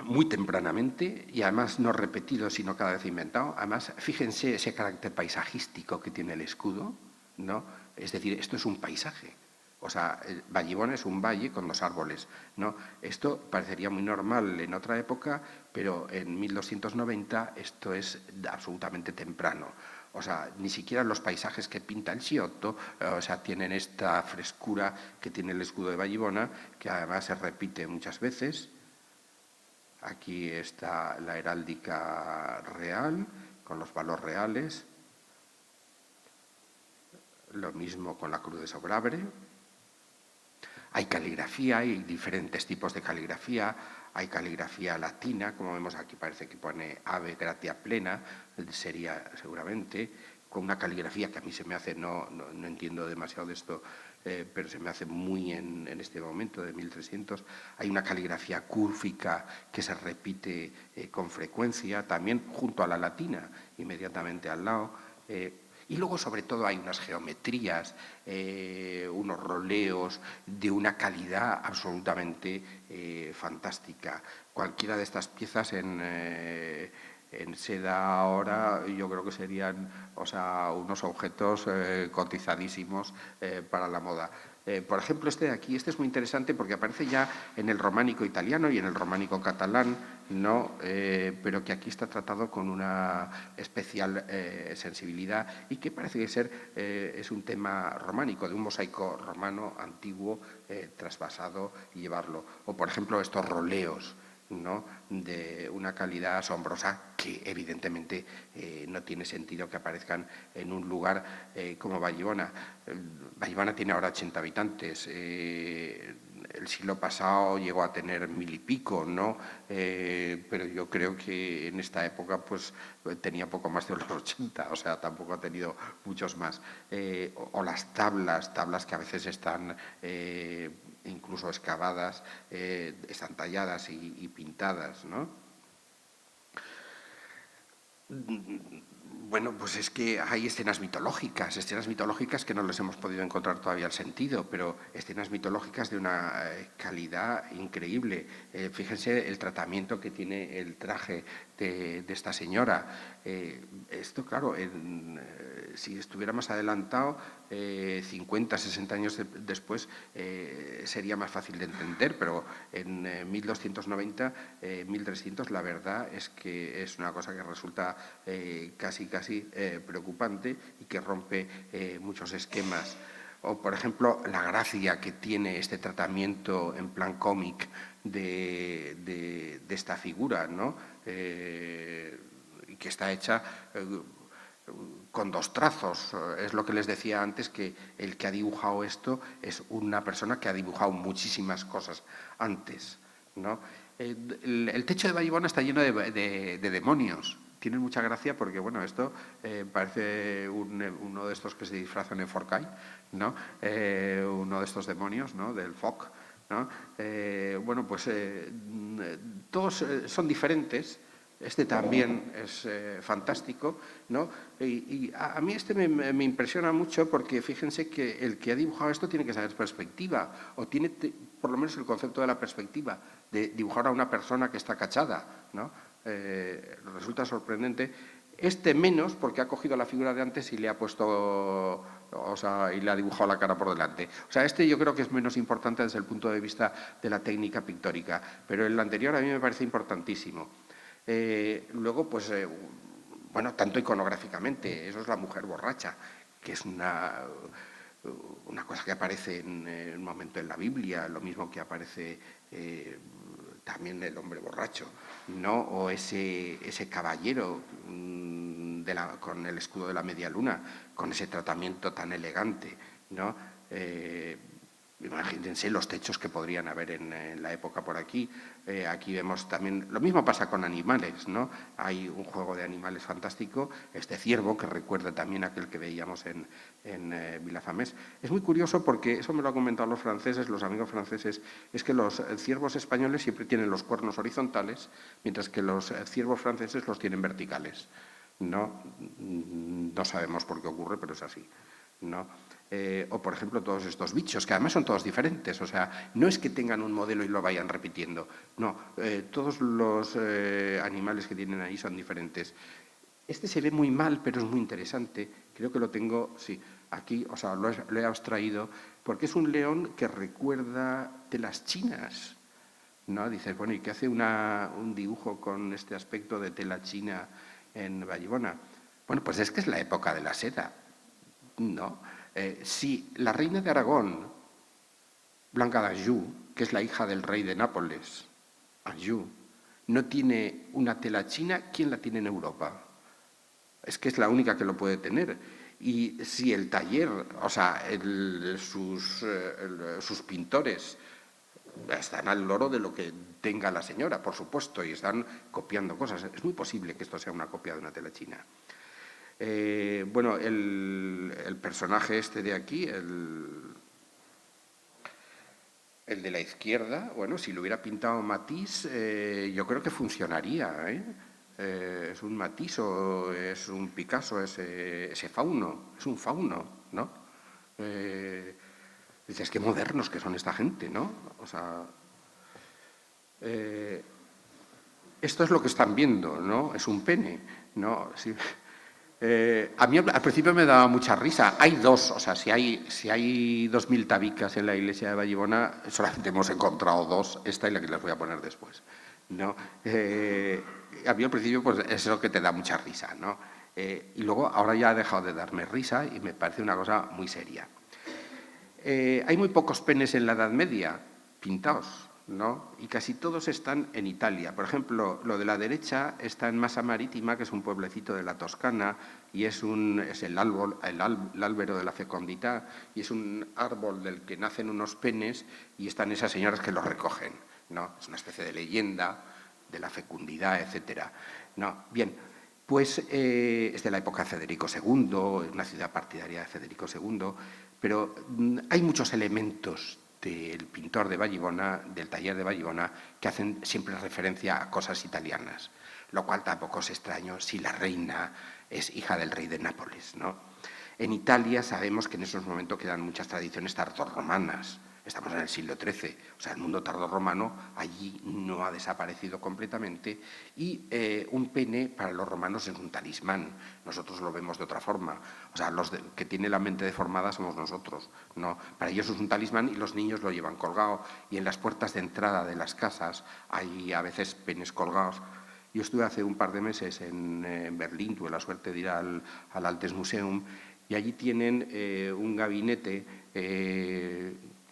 muy tempranamente, y además no repetido, sino cada vez inventado. Además, fíjense ese carácter paisajístico que tiene el escudo, ¿no? Es decir, esto es un paisaje. O sea, Vallibona es un valle con 2 árboles, ¿no? Esto parecería muy normal en otra época, pero en 1290 esto es absolutamente temprano. O sea, ni siquiera los paisajes que pinta el Giotto, o sea, tienen esta frescura que tiene el escudo de Vallibona, que además se repite muchas veces. Aquí está la heráldica real, con los palos reales, Lo mismo con la Cruz de Sobrabre. Hay caligrafía, hay diferentes tipos de caligrafía. Hay caligrafía latina, como vemos aquí parece que pone Ave Gratia Plena, sería seguramente, con una caligrafía que a mí se me hace, no entiendo demasiado de esto, pero se me hace muy en este momento, de 1300. Hay una caligrafía cúrfica que se repite con frecuencia, también junto a la latina, inmediatamente al lado. Y luego, sobre todo, hay unas geometrías, unos roleos de una calidad absolutamente fantástica. Cualquiera de estas piezas en seda ahora yo creo que serían, o sea, unos objetos cotizadísimos para la moda. Por ejemplo, este de aquí, este es muy interesante porque aparece ya en el románico italiano y en el románico catalán, ¿no? Pero que aquí está tratado con una especial sensibilidad y que parece ser es un tema románico, de un mosaico romano antiguo trasvasado y llevarlo. O, por ejemplo, estos roleos, ¿no? De una calidad asombrosa que evidentemente no tiene sentido que aparezcan en un lugar como Vallibona. Vallibona tiene ahora 80 habitantes. El siglo pasado llegó a tener 1000 y pico, ¿no? Pero yo creo que en esta época pues tenía poco más de los 80, o sea, tampoco ha tenido muchos más. O las tablas que a veces están incluso excavadas, están talladas y pintadas, ¿no? Bueno, pues es que hay escenas mitológicas que no les hemos podido encontrar todavía el sentido, pero escenas mitológicas de una calidad increíble. Fíjense el tratamiento que tiene el traje de esta señora. Esto, claro, si estuviera más adelantado, 50, 60 años después, sería más fácil de entender, pero en 1290, 1300, la verdad es que es una cosa que resulta casi preocupante y que rompe muchos esquemas. O, por ejemplo, la gracia que tiene este tratamiento en plan cómic de esta figura, ¿no? Que está hecha con 2 trazos. Es lo que les decía antes, que el que ha dibujado esto es una persona que ha dibujado muchísimas cosas antes, ¿no? El techo de Vallibona está lleno de demonios. Tienen mucha gracia porque, bueno, esto parece uno de estos que se disfrazan en Forcai, ¿no? Uno de estos demonios, ¿no? Del Foc, ¿no? Bueno, pues todos son diferentes. Este también es fantástico, ¿no? Y a mí este me impresiona mucho porque fíjense que el que ha dibujado esto tiene que saber perspectiva, o tiene por lo menos el concepto de la perspectiva, de dibujar a una persona que está cachada, ¿no? Resulta sorprendente. Este menos, porque ha cogido la figura de antes y le ha puesto, o sea, y le ha dibujado la cara por delante. O sea, este yo creo que es menos importante desde el punto de vista de la técnica pictórica, pero el anterior a mí me parece importantísimo. Luego, pues, bueno, tanto iconográficamente, eso es la mujer borracha, que es una cosa que aparece en un momento en la Biblia, lo mismo que aparece también el hombre borracho, ¿no? O ese caballero con el escudo de la media luna, con ese tratamiento tan elegante, ¿no? Imagínense los techos que podrían haber en la época por aquí. Aquí vemos también, lo mismo pasa con animales, ¿no? Hay un juego de animales fantástico, este ciervo que recuerda también aquel que veíamos en Vilafamés. Es muy curioso porque, eso me lo han comentado los franceses, los amigos franceses, es que los ciervos españoles siempre tienen los cuernos horizontales, mientras que los ciervos franceses los tienen verticales. No sabemos por qué ocurre, pero es así, ¿no? O, por ejemplo, todos estos bichos, que además son todos diferentes. O sea, no es que tengan un modelo y lo vayan repitiendo. No, todos los animales que tienen ahí son diferentes. Este se ve muy mal, pero es muy interesante. Creo que lo tengo, sí, aquí, o sea, lo he abstraído, porque es un león que recuerda telas chinas, ¿no? Dices, bueno, ¿y qué hace un dibujo con este aspecto de tela china en Vallibona? Bueno, pues es que es la época de la seda, ¿no? Si la reina de Aragón, Blanca d'Anjou, que es la hija del rey de Nápoles, Anjou, no tiene una tela china, ¿quién la tiene en Europa? Es que es la única que lo puede tener. Y si el taller, o sea, sus pintores están al loro de lo que tenga la señora, por supuesto, y están copiando cosas. Es muy posible que esto sea una copia de una tela china. Bueno, el personaje este de aquí, el de la izquierda, bueno, si lo hubiera pintado Matisse, yo creo que funcionaría, ¿eh? Es un Matisse o es un Picasso, ese fauno, es un fauno, ¿no? Dices, qué modernos que son esta gente, ¿no? O sea, esto es lo que están viendo, ¿no? Es un pene, ¿no? Sí. A mí al principio me daba mucha risa. Hay dos, o sea, si hay 2000 tabicas en la iglesia de Vallibona, solamente hemos encontrado dos, esta y la que les voy a poner después, ¿no? A mí al principio pues es lo que te da mucha risa, ¿no? Y luego ahora ya ha dejado de darme risa y me parece una cosa muy seria. Hay muy pocos penes en la Edad Media pintados, ¿no? Y casi todos están en Italia. Por ejemplo, lo de la derecha está en Massa Marittima, que es un pueblecito de la Toscana, y es el álbero de la fecondità, y es un árbol del que nacen unos penes y están esas señoras que los recogen, ¿no? Es una especie de leyenda de la fecundidad, etcétera. No, bien, pues es de la época de Federico II, una ciudad partidaria de Federico II, pero hay muchos elementos del pintor de Vallibona, del taller de Vallibona, que hacen siempre referencia a cosas italianas, lo cual tampoco es extraño si la reina es hija del rey de Nápoles, ¿no? En Italia sabemos que en esos momentos quedan muchas tradiciones tardorromanas. Estamos en el siglo XIII, o sea, el mundo tardorromano allí no ha desaparecido completamente y un pene para los romanos es un talismán. Nosotros lo vemos de otra forma. O sea, los que tienen la mente deformada somos nosotros, ¿no? Para ellos es un talismán y los niños lo llevan colgado. Y en las puertas de entrada de las casas hay a veces penes colgados. Yo estuve hace un par de meses en Berlín, tuve la suerte de ir al Altes Museum y allí tienen un gabinete,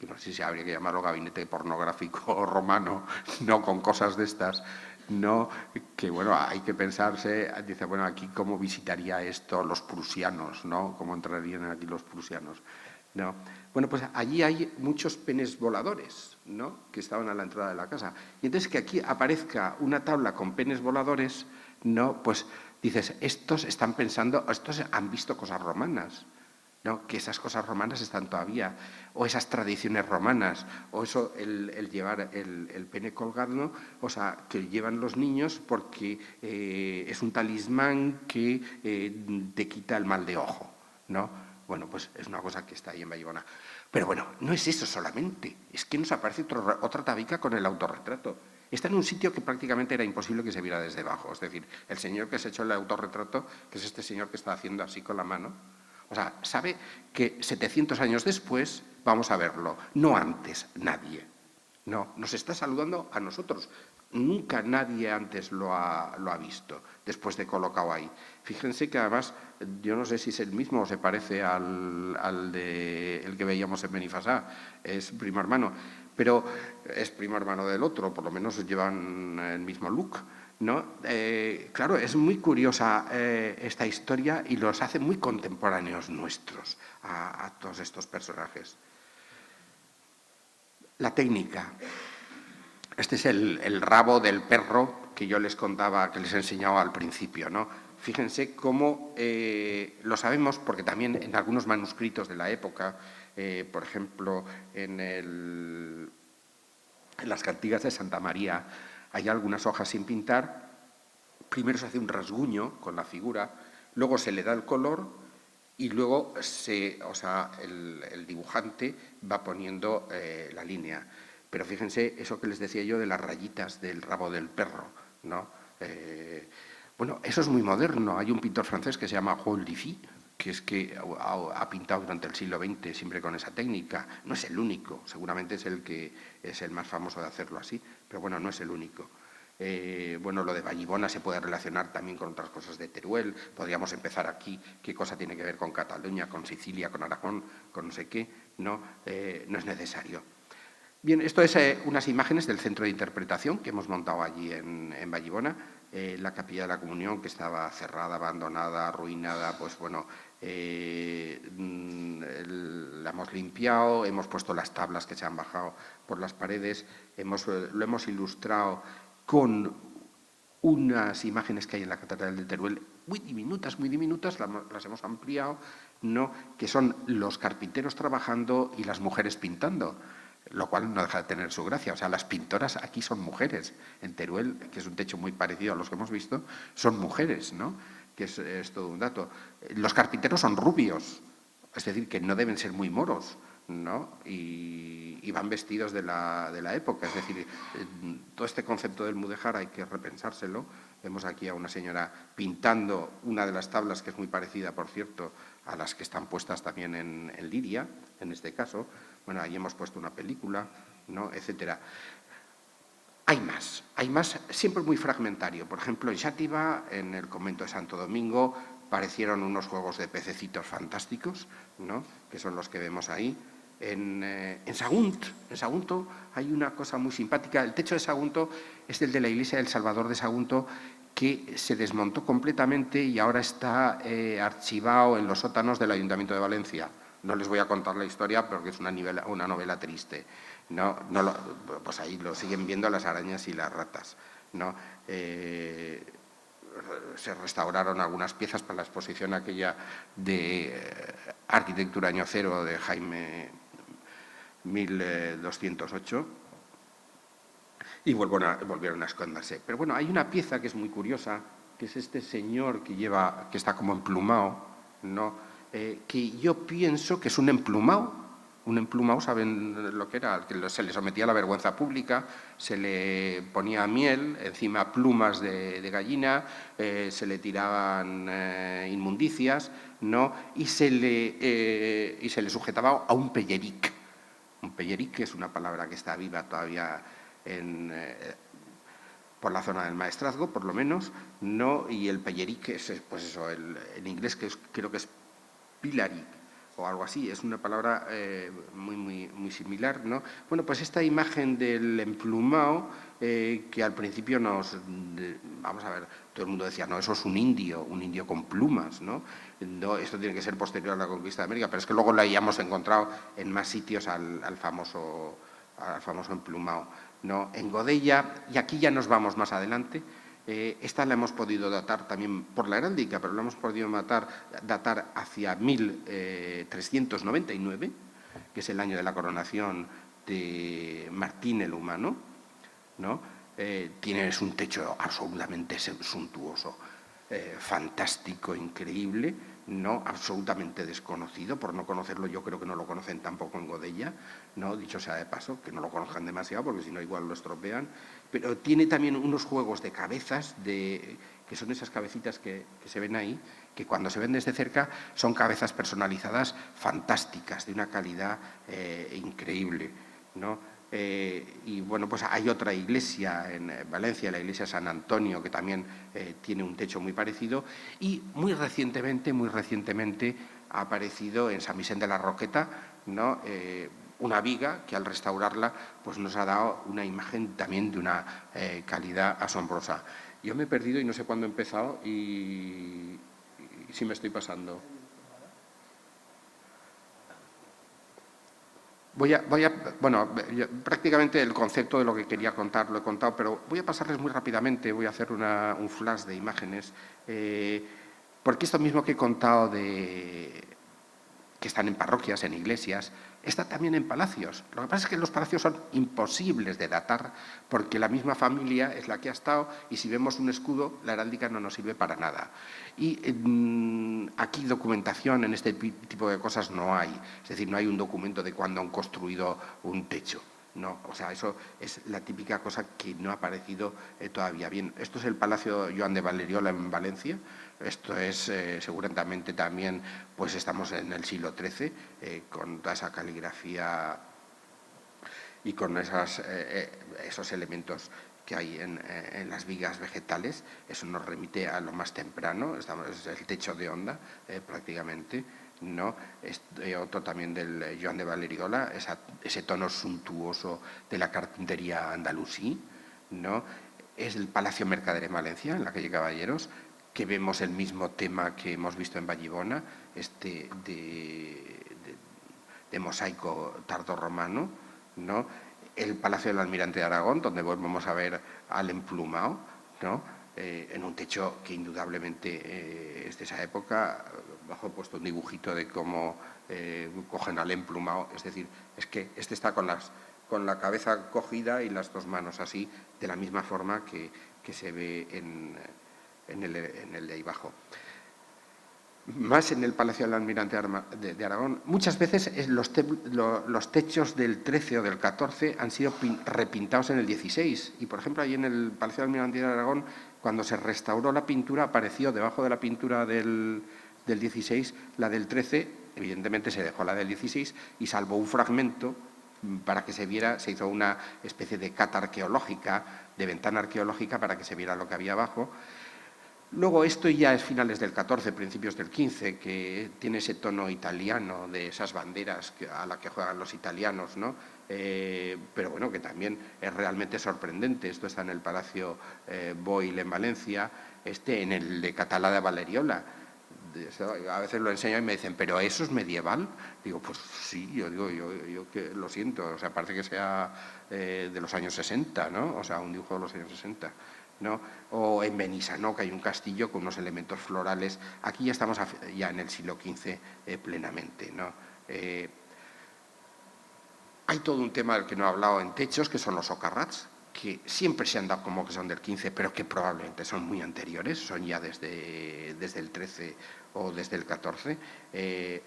no sé si habría que llamarlo gabinete pornográfico romano, no con cosas de estas, no, que bueno, hay que pensarse, dice, bueno, aquí cómo visitaría esto los prusianos, ¿no? ¿Cómo entrarían aquí los prusianos? No. Bueno, pues allí hay muchos penes voladores, ¿no? Que estaban a la entrada de la casa. Y entonces que aquí aparezca una tabla con penes voladores, ¿no? Pues dices, estos están pensando, estos han visto cosas romanas, ¿no? Que esas cosas romanas están todavía, o esas tradiciones romanas, o eso, el llevar el pene colgado, ¿no? O sea, que llevan los niños porque es un talismán que te quita el mal de ojo, ¿no? Bueno, pues es una cosa que está ahí en Vallibona. Pero bueno, no es eso solamente, es que nos aparece otra tabica con el autorretrato. Está en un sitio que prácticamente era imposible que se viera desde abajo. Es decir, el señor que se ha hecho el autorretrato, que es este señor que está haciendo así con la mano, o sea, sabe que 700 años después vamos a verlo, no antes nadie. No, nos está saludando a nosotros. Nunca nadie antes lo ha visto, después de colocado ahí. Fíjense que además, yo no sé si es el mismo o se parece al el que veíamos en Benifasá, es primo hermano, pero es primo hermano del otro, por lo menos llevan el mismo look, ¿no? Claro, es muy curiosa esta historia y los hace muy contemporáneos nuestros a todos estos personajes. La técnica. Este es el rabo del perro que yo les contaba, que les enseñaba al principio, ¿no? Fíjense cómo lo sabemos, porque también en algunos manuscritos de la época, por ejemplo, en las cantigas de Santa María, hay algunas hojas sin pintar. Primero se hace un rasguño con la figura, luego se le da el color y luego el dibujante va poniendo la línea. Pero fíjense eso que les decía yo de las rayitas del rabo del perro, ¿no? Bueno, eso es muy moderno. Hay un pintor francés que se llama Paul Dufy, que es que ha pintado durante el siglo XX siempre con esa técnica. No es el único, seguramente es el que es el más famoso de hacerlo así, pero bueno, no es el único. Bueno, lo de Vallibona se puede relacionar también con otras cosas de Teruel. Podríamos empezar aquí, qué cosa tiene que ver con Cataluña, con Sicilia, con Aragón, con no sé qué. No, no es necesario. Bien, esto es unas imágenes del centro de interpretación que hemos montado allí en Vallibona. La capilla de la Comunión, que estaba cerrada, abandonada, arruinada, pues bueno, La hemos limpiado, hemos puesto las tablas que se han bajado por las paredes, lo hemos ilustrado con unas imágenes que hay en la Catedral de Teruel, muy diminutas, las hemos ampliado, ¿no? Que son los carpinteros trabajando y las mujeres pintando, lo cual no deja de tener su gracia. O sea, las pintoras aquí son mujeres. En Teruel, que es un techo muy parecido a los que hemos visto, son mujeres, ¿no? Que es todo un dato. Los carpinteros son rubios, es decir, que no deben ser muy moros, ¿no? Y van vestidos de la época. Es decir, todo este concepto del mudéjar hay que repensárselo. Vemos aquí a una señora pintando una de las tablas, que es muy parecida, por cierto, a las que están puestas también en Liria, en este caso. Bueno, ahí hemos puesto una película, ¿no? Etcétera. Hay más, siempre muy fragmentario. Por ejemplo, en Xàtiva, en el convento de Santo Domingo, parecieron unos juegos de pececitos fantásticos, ¿no? Que son los que vemos ahí. En Sagunto hay una cosa muy simpática. El techo de Sagunto es el de la iglesia del Salvador de Sagunto, que se desmontó completamente y ahora está archivado en los sótanos del Ayuntamiento de Valencia. No les voy a contar la historia porque es una novela triste. Pues ahí lo siguen viendo las arañas y las ratas, ¿no? Se restauraron algunas piezas para la exposición aquella de arquitectura año cero de Jaime 1208 y volvieron a esconderse. Pero bueno, hay una pieza que es muy curiosa, que es este señor que está como emplumado, ¿no? Que yo pienso que es un emplumado. Un emplumado, ¿saben lo que era? Que se le sometía a la vergüenza pública, se le ponía miel, encima plumas de gallina, se le tiraban inmundicias, ¿no? Y se le sujetaba a un pelleric. Un pelleric es una palabra que está viva todavía por la zona del Maestrazgo, por lo menos, ¿no? Y el pelleric es, pues eso, en inglés creo que es pilaric, o algo así, es una palabra muy similar, ¿no? Bueno, pues esta imagen del emplumado, que al principio vamos a ver, todo el mundo decía, no, eso es un indio con plumas, ¿no? No, esto tiene que ser posterior a la conquista de América, pero es que luego la hayamos encontrado en más sitios al famoso emplumado, ¿no? En Godella, y aquí ya nos vamos más adelante. Esta la hemos podido datar también por la heráldica, pero la hemos podido datar hacia 1399, que es el año de la coronación de Martín el Humano, ¿no? Tienes un techo absolutamente suntuoso, fantástico, increíble, no absolutamente desconocido. Por no conocerlo, yo creo que no lo conocen tampoco en Godella, ¿no? Dicho sea de paso, que no lo conozcan demasiado, porque si no igual lo estropean. Pero tiene también unos juegos de cabezas, que son esas cabecitas que se ven ahí, que cuando se ven desde cerca son cabezas personalizadas fantásticas, de una calidad increíble, ¿no? Y bueno, pues hay otra iglesia en Valencia, la iglesia de San Antonio, que también tiene un techo muy parecido, y muy recientemente ha aparecido en San Vicente de la Roqueta, ¿no? Una viga que al restaurarla pues nos ha dado una imagen también de una calidad asombrosa. Yo me he perdido y no sé cuándo he empezado y si me estoy pasando. Bueno, prácticamente el concepto de lo que quería contar lo he contado, pero voy a pasarles muy rápidamente, voy a hacer un flash de imágenes, porque esto mismo que he contado que están en parroquias, en iglesias, está también en palacios. Lo que pasa es que los palacios son imposibles de datar porque la misma familia es la que ha estado y si vemos un escudo, la heráldica no nos sirve para nada. Y aquí documentación en este tipo de cosas no hay. Es decir, no hay un documento de cuándo han construido un techo. No, o sea, eso es la típica cosa que no ha aparecido todavía. Bien, esto es el Palacio Joan de Valeriola en Valencia. Esto es seguramente también, pues estamos en el siglo XIII, con toda esa caligrafía y con esos elementos que hay en las vigas vegetales. Eso nos remite a lo más temprano, es el techo de onda prácticamente, ¿no? Otro también del Joan de Valeriola, ese tono suntuoso de la carpintería andalusí, ¿no? Es el Palacio Mercader en Valencia, en la calle Caballeros, que vemos el mismo tema que hemos visto en Vallibona, de mosaico tardorromano, ¿no? El Palacio del Almirante de Aragón, donde volvemos a ver al emplumado, ¿no? En un techo que indudablemente es de esa época. Abajo he puesto un dibujito de cómo cogen al emplumado, es decir, es que está con la cabeza cogida y las dos manos así, de la misma forma que se ve en el de ahí abajo. Más en el Palacio del Almirante de Aragón, muchas veces los techos del 13 o del 14 han sido repintados en el 16. Y, por ejemplo, ahí en el Palacio del Almirante de Aragón, cuando se restauró la pintura, apareció debajo de la pintura del 16, la del 13, evidentemente se dejó la del 16 y salvo un fragmento para que se viera, se hizo una especie de cata arqueológica, de ventana arqueológica para que se viera lo que había abajo. Luego esto ya es finales del 14, principios del 15, que tiene ese tono italiano de esas banderas a las que juegan los italianos, ¿no? Pero bueno, que también es realmente sorprendente. Esto está en el Palacio Boyle en Valencia, en el de Catalá de Valeriola. A veces lo enseño y me dicen, ¿pero eso es medieval? Digo, pues sí, yo que lo siento, o sea, parece que sea de los años 60, ¿no? O sea, un dibujo de los años 60. ¿No? O en Benissanó, que hay un castillo con unos elementos florales. Aquí ya estamos ya en el siglo XV plenamente, ¿no? Hay todo un tema del que no he hablado en techos, que son los ocarrats, que siempre se han dado como que son del 15, pero que probablemente son muy anteriores, son ya desde el 13 o desde el 14.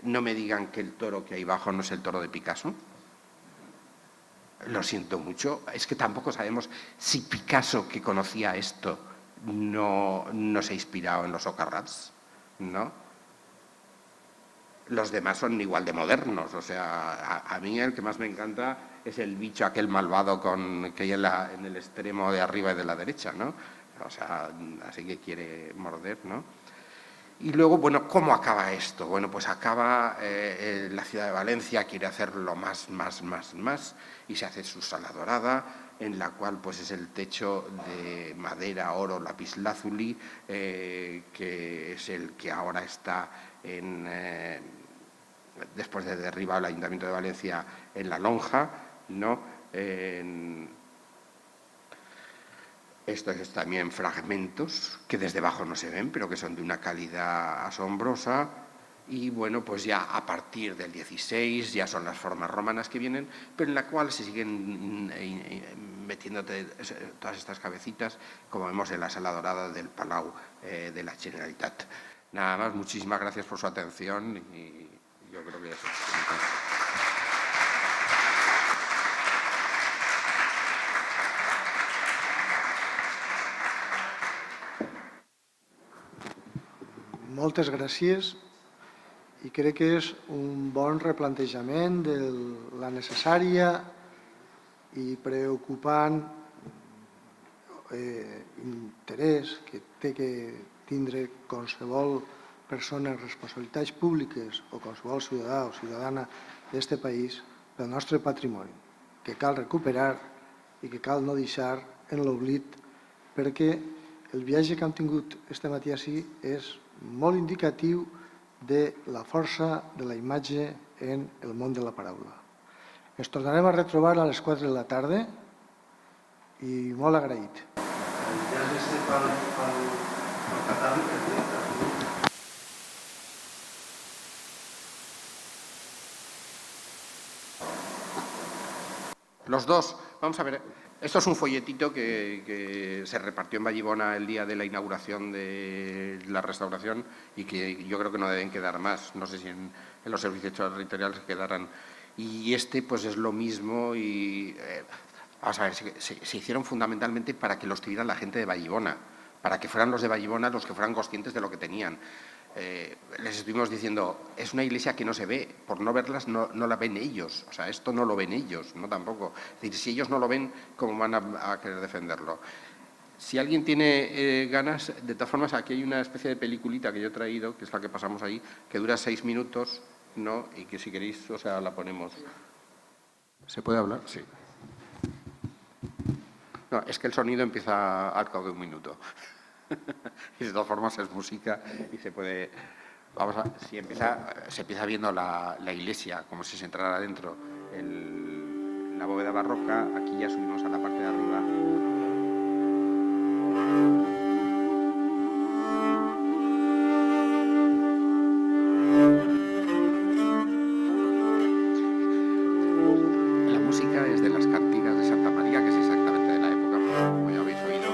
No me digan que el toro que hay abajo no es el toro de Picasso. Lo siento mucho, es que tampoco sabemos si Picasso, que conocía esto, no se ha inspirado en los ocarrats, ¿no? Los demás son igual de modernos, o sea, a mí el que más me encanta es el bicho aquel malvado que hay en el extremo de arriba y de la derecha, ¿no? O sea, así que quiere morder, ¿no? Y luego, bueno, ¿cómo acaba esto? Bueno, pues acaba la ciudad de Valencia, quiere hacerlo más, y se hace su sala dorada, en la cual pues es el techo de madera, oro, lapislázuli, que es el que ahora está después de derribar el Ayuntamiento de Valencia en la lonja, ¿no? Esto es también fragmentos que desde abajo no se ven, pero que son de una calidad asombrosa. Y bueno, pues ya a partir del 16 ya son las formas romanas que vienen, pero en la cual se siguen metiéndote todas estas cabecitas, como vemos en la sala dorada del Palau de la Generalitat. Nada más, muchísimas gracias por su atención y yo creo que eso. Moltes gràcies i crec que és un bon replantejament de la necessària i preocupant interès que té que tindre qualsevol persona amb responsabilitats públiques o qualsevol ciutadà o ciutadana d'aquest país pel nostre patrimoni, que cal recuperar i que cal no deixar en l'oblit, perquè el viatge que hem tingut este matí ací és molt indicatiu de la força de la imatge en el món de la paraula. Ens tornarem a retrobar a les 4 de la tarda i molt agraït. Los dos, vamos a ver, esto es un folletito que se repartió en Vallibona el día de la inauguración de la restauración y que yo creo que no deben quedar más, no sé si en los servicios territoriales quedarán. Y pues es lo mismo y vamos a ver, se hicieron fundamentalmente para que los tuvieran la gente de Vallibona, para que fueran los de Vallibona los que fueran conscientes de lo que tenían. Les estuvimos diciendo, es una iglesia que no se ve, por no verlas no la ven ellos, o sea, esto no lo ven ellos, no tampoco. Es decir, si ellos no lo ven, ¿cómo van a querer defenderlo? Si alguien tiene ganas, de todas formas, aquí hay una especie de peliculita que yo he traído, que es la que pasamos ahí, que dura 6 minutos, ¿no? Y que si queréis, o sea, la ponemos. ¿Se puede hablar? Sí. No, es que el sonido empieza al cabo de un minuto. Y de todas formas es música y se puede... se empieza viendo la iglesia, como si se entrara dentro, la bóveda barroca. Aquí ya subimos a la parte de arriba. La música es de las cantigas de Santa María, que es exactamente de la época, como ya habéis oído.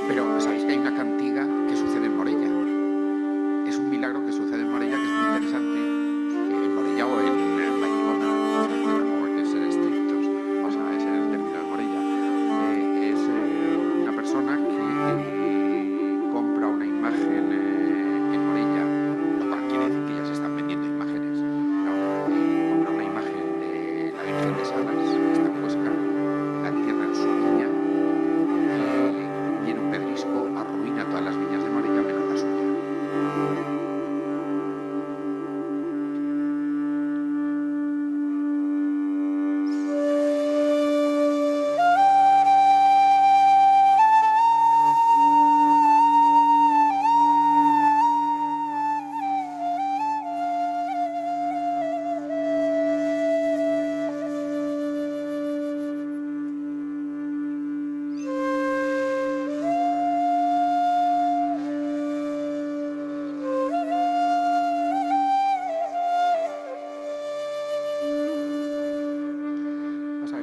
Pero sabéis que hay una cantiga que sucede en Morella. Es un milagro que sucede en Morella, que es muy interesante. En Morella o en Vallibona, tampoco hay que ser estrictos, o sea, ese es el término de Morella. Es una persona que compra una imagen en Morella, lo cual quiere decir que ya se están vendiendo imágenes. No, compra una imagen de la Virgen de Salas, que está en Huesca, la entierra en su viña, y viene un pedrisco, arruina todas las viñas de Morella menos la suya.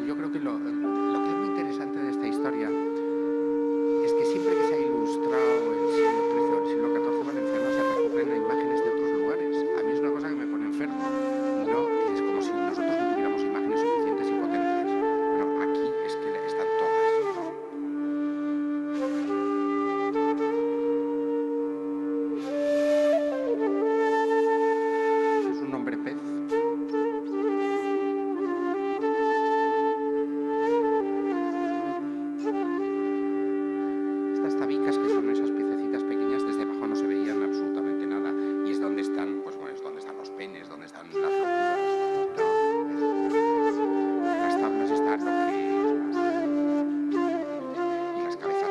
Yo creo que lo que es muy interesante de esta historia es que siempre que se ha ilustrado el siglo XIII o el siglo XIV valenciano se recurren a imágenes de otros lugares. A mí es una cosa que me pone enfermo. ¿No? Es como si nosotros no tuviéramos imágenes suficientes y potentes. Bueno, aquí es que están todas, ¿no? Es un hombre pez. Estas tabicas, que son esas piececitas pequeñas, desde abajo no se veían absolutamente nada. Y es donde están, pues bueno, es donde están los penes, donde están las locuras, ¿no? En las tablas está lo que es más. Y las cabezas,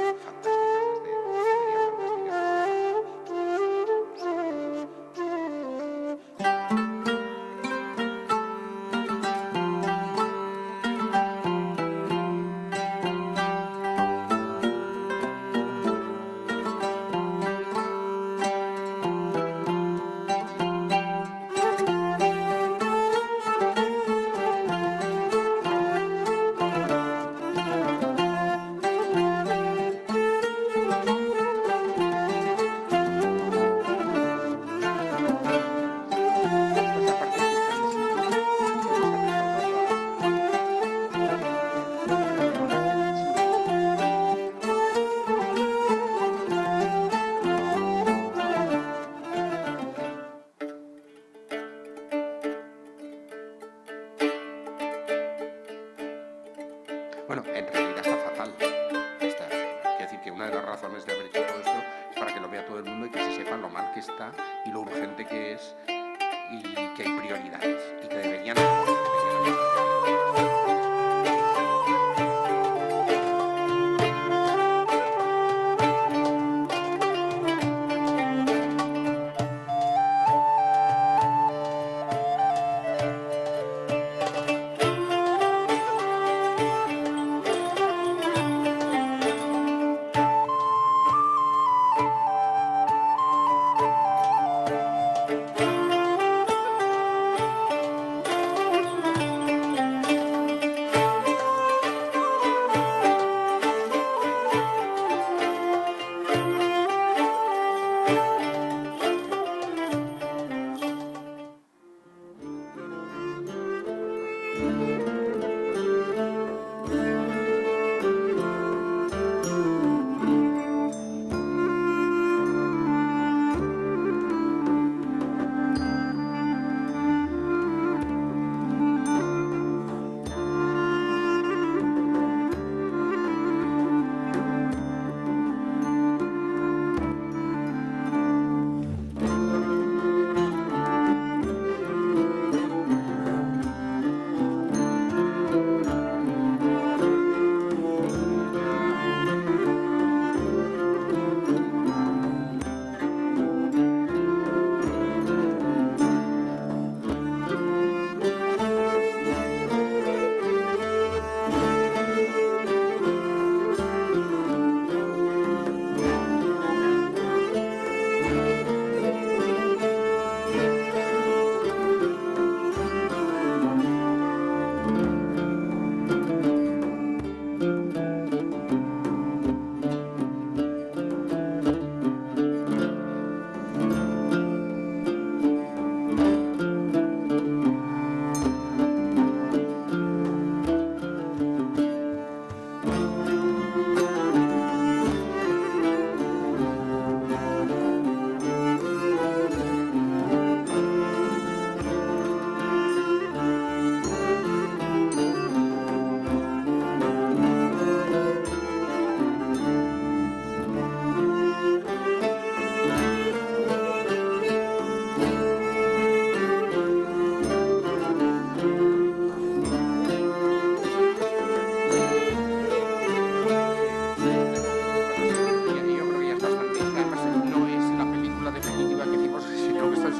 pues fantásticas, se verían Bueno, en realidad está fatal. Quiero decir que una de las razones de haber hecho todo esto es para que lo vea todo el mundo y que se sepa lo mal que está y lo urgente que es y que hay prioridades y que deberían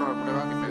se reprueba, que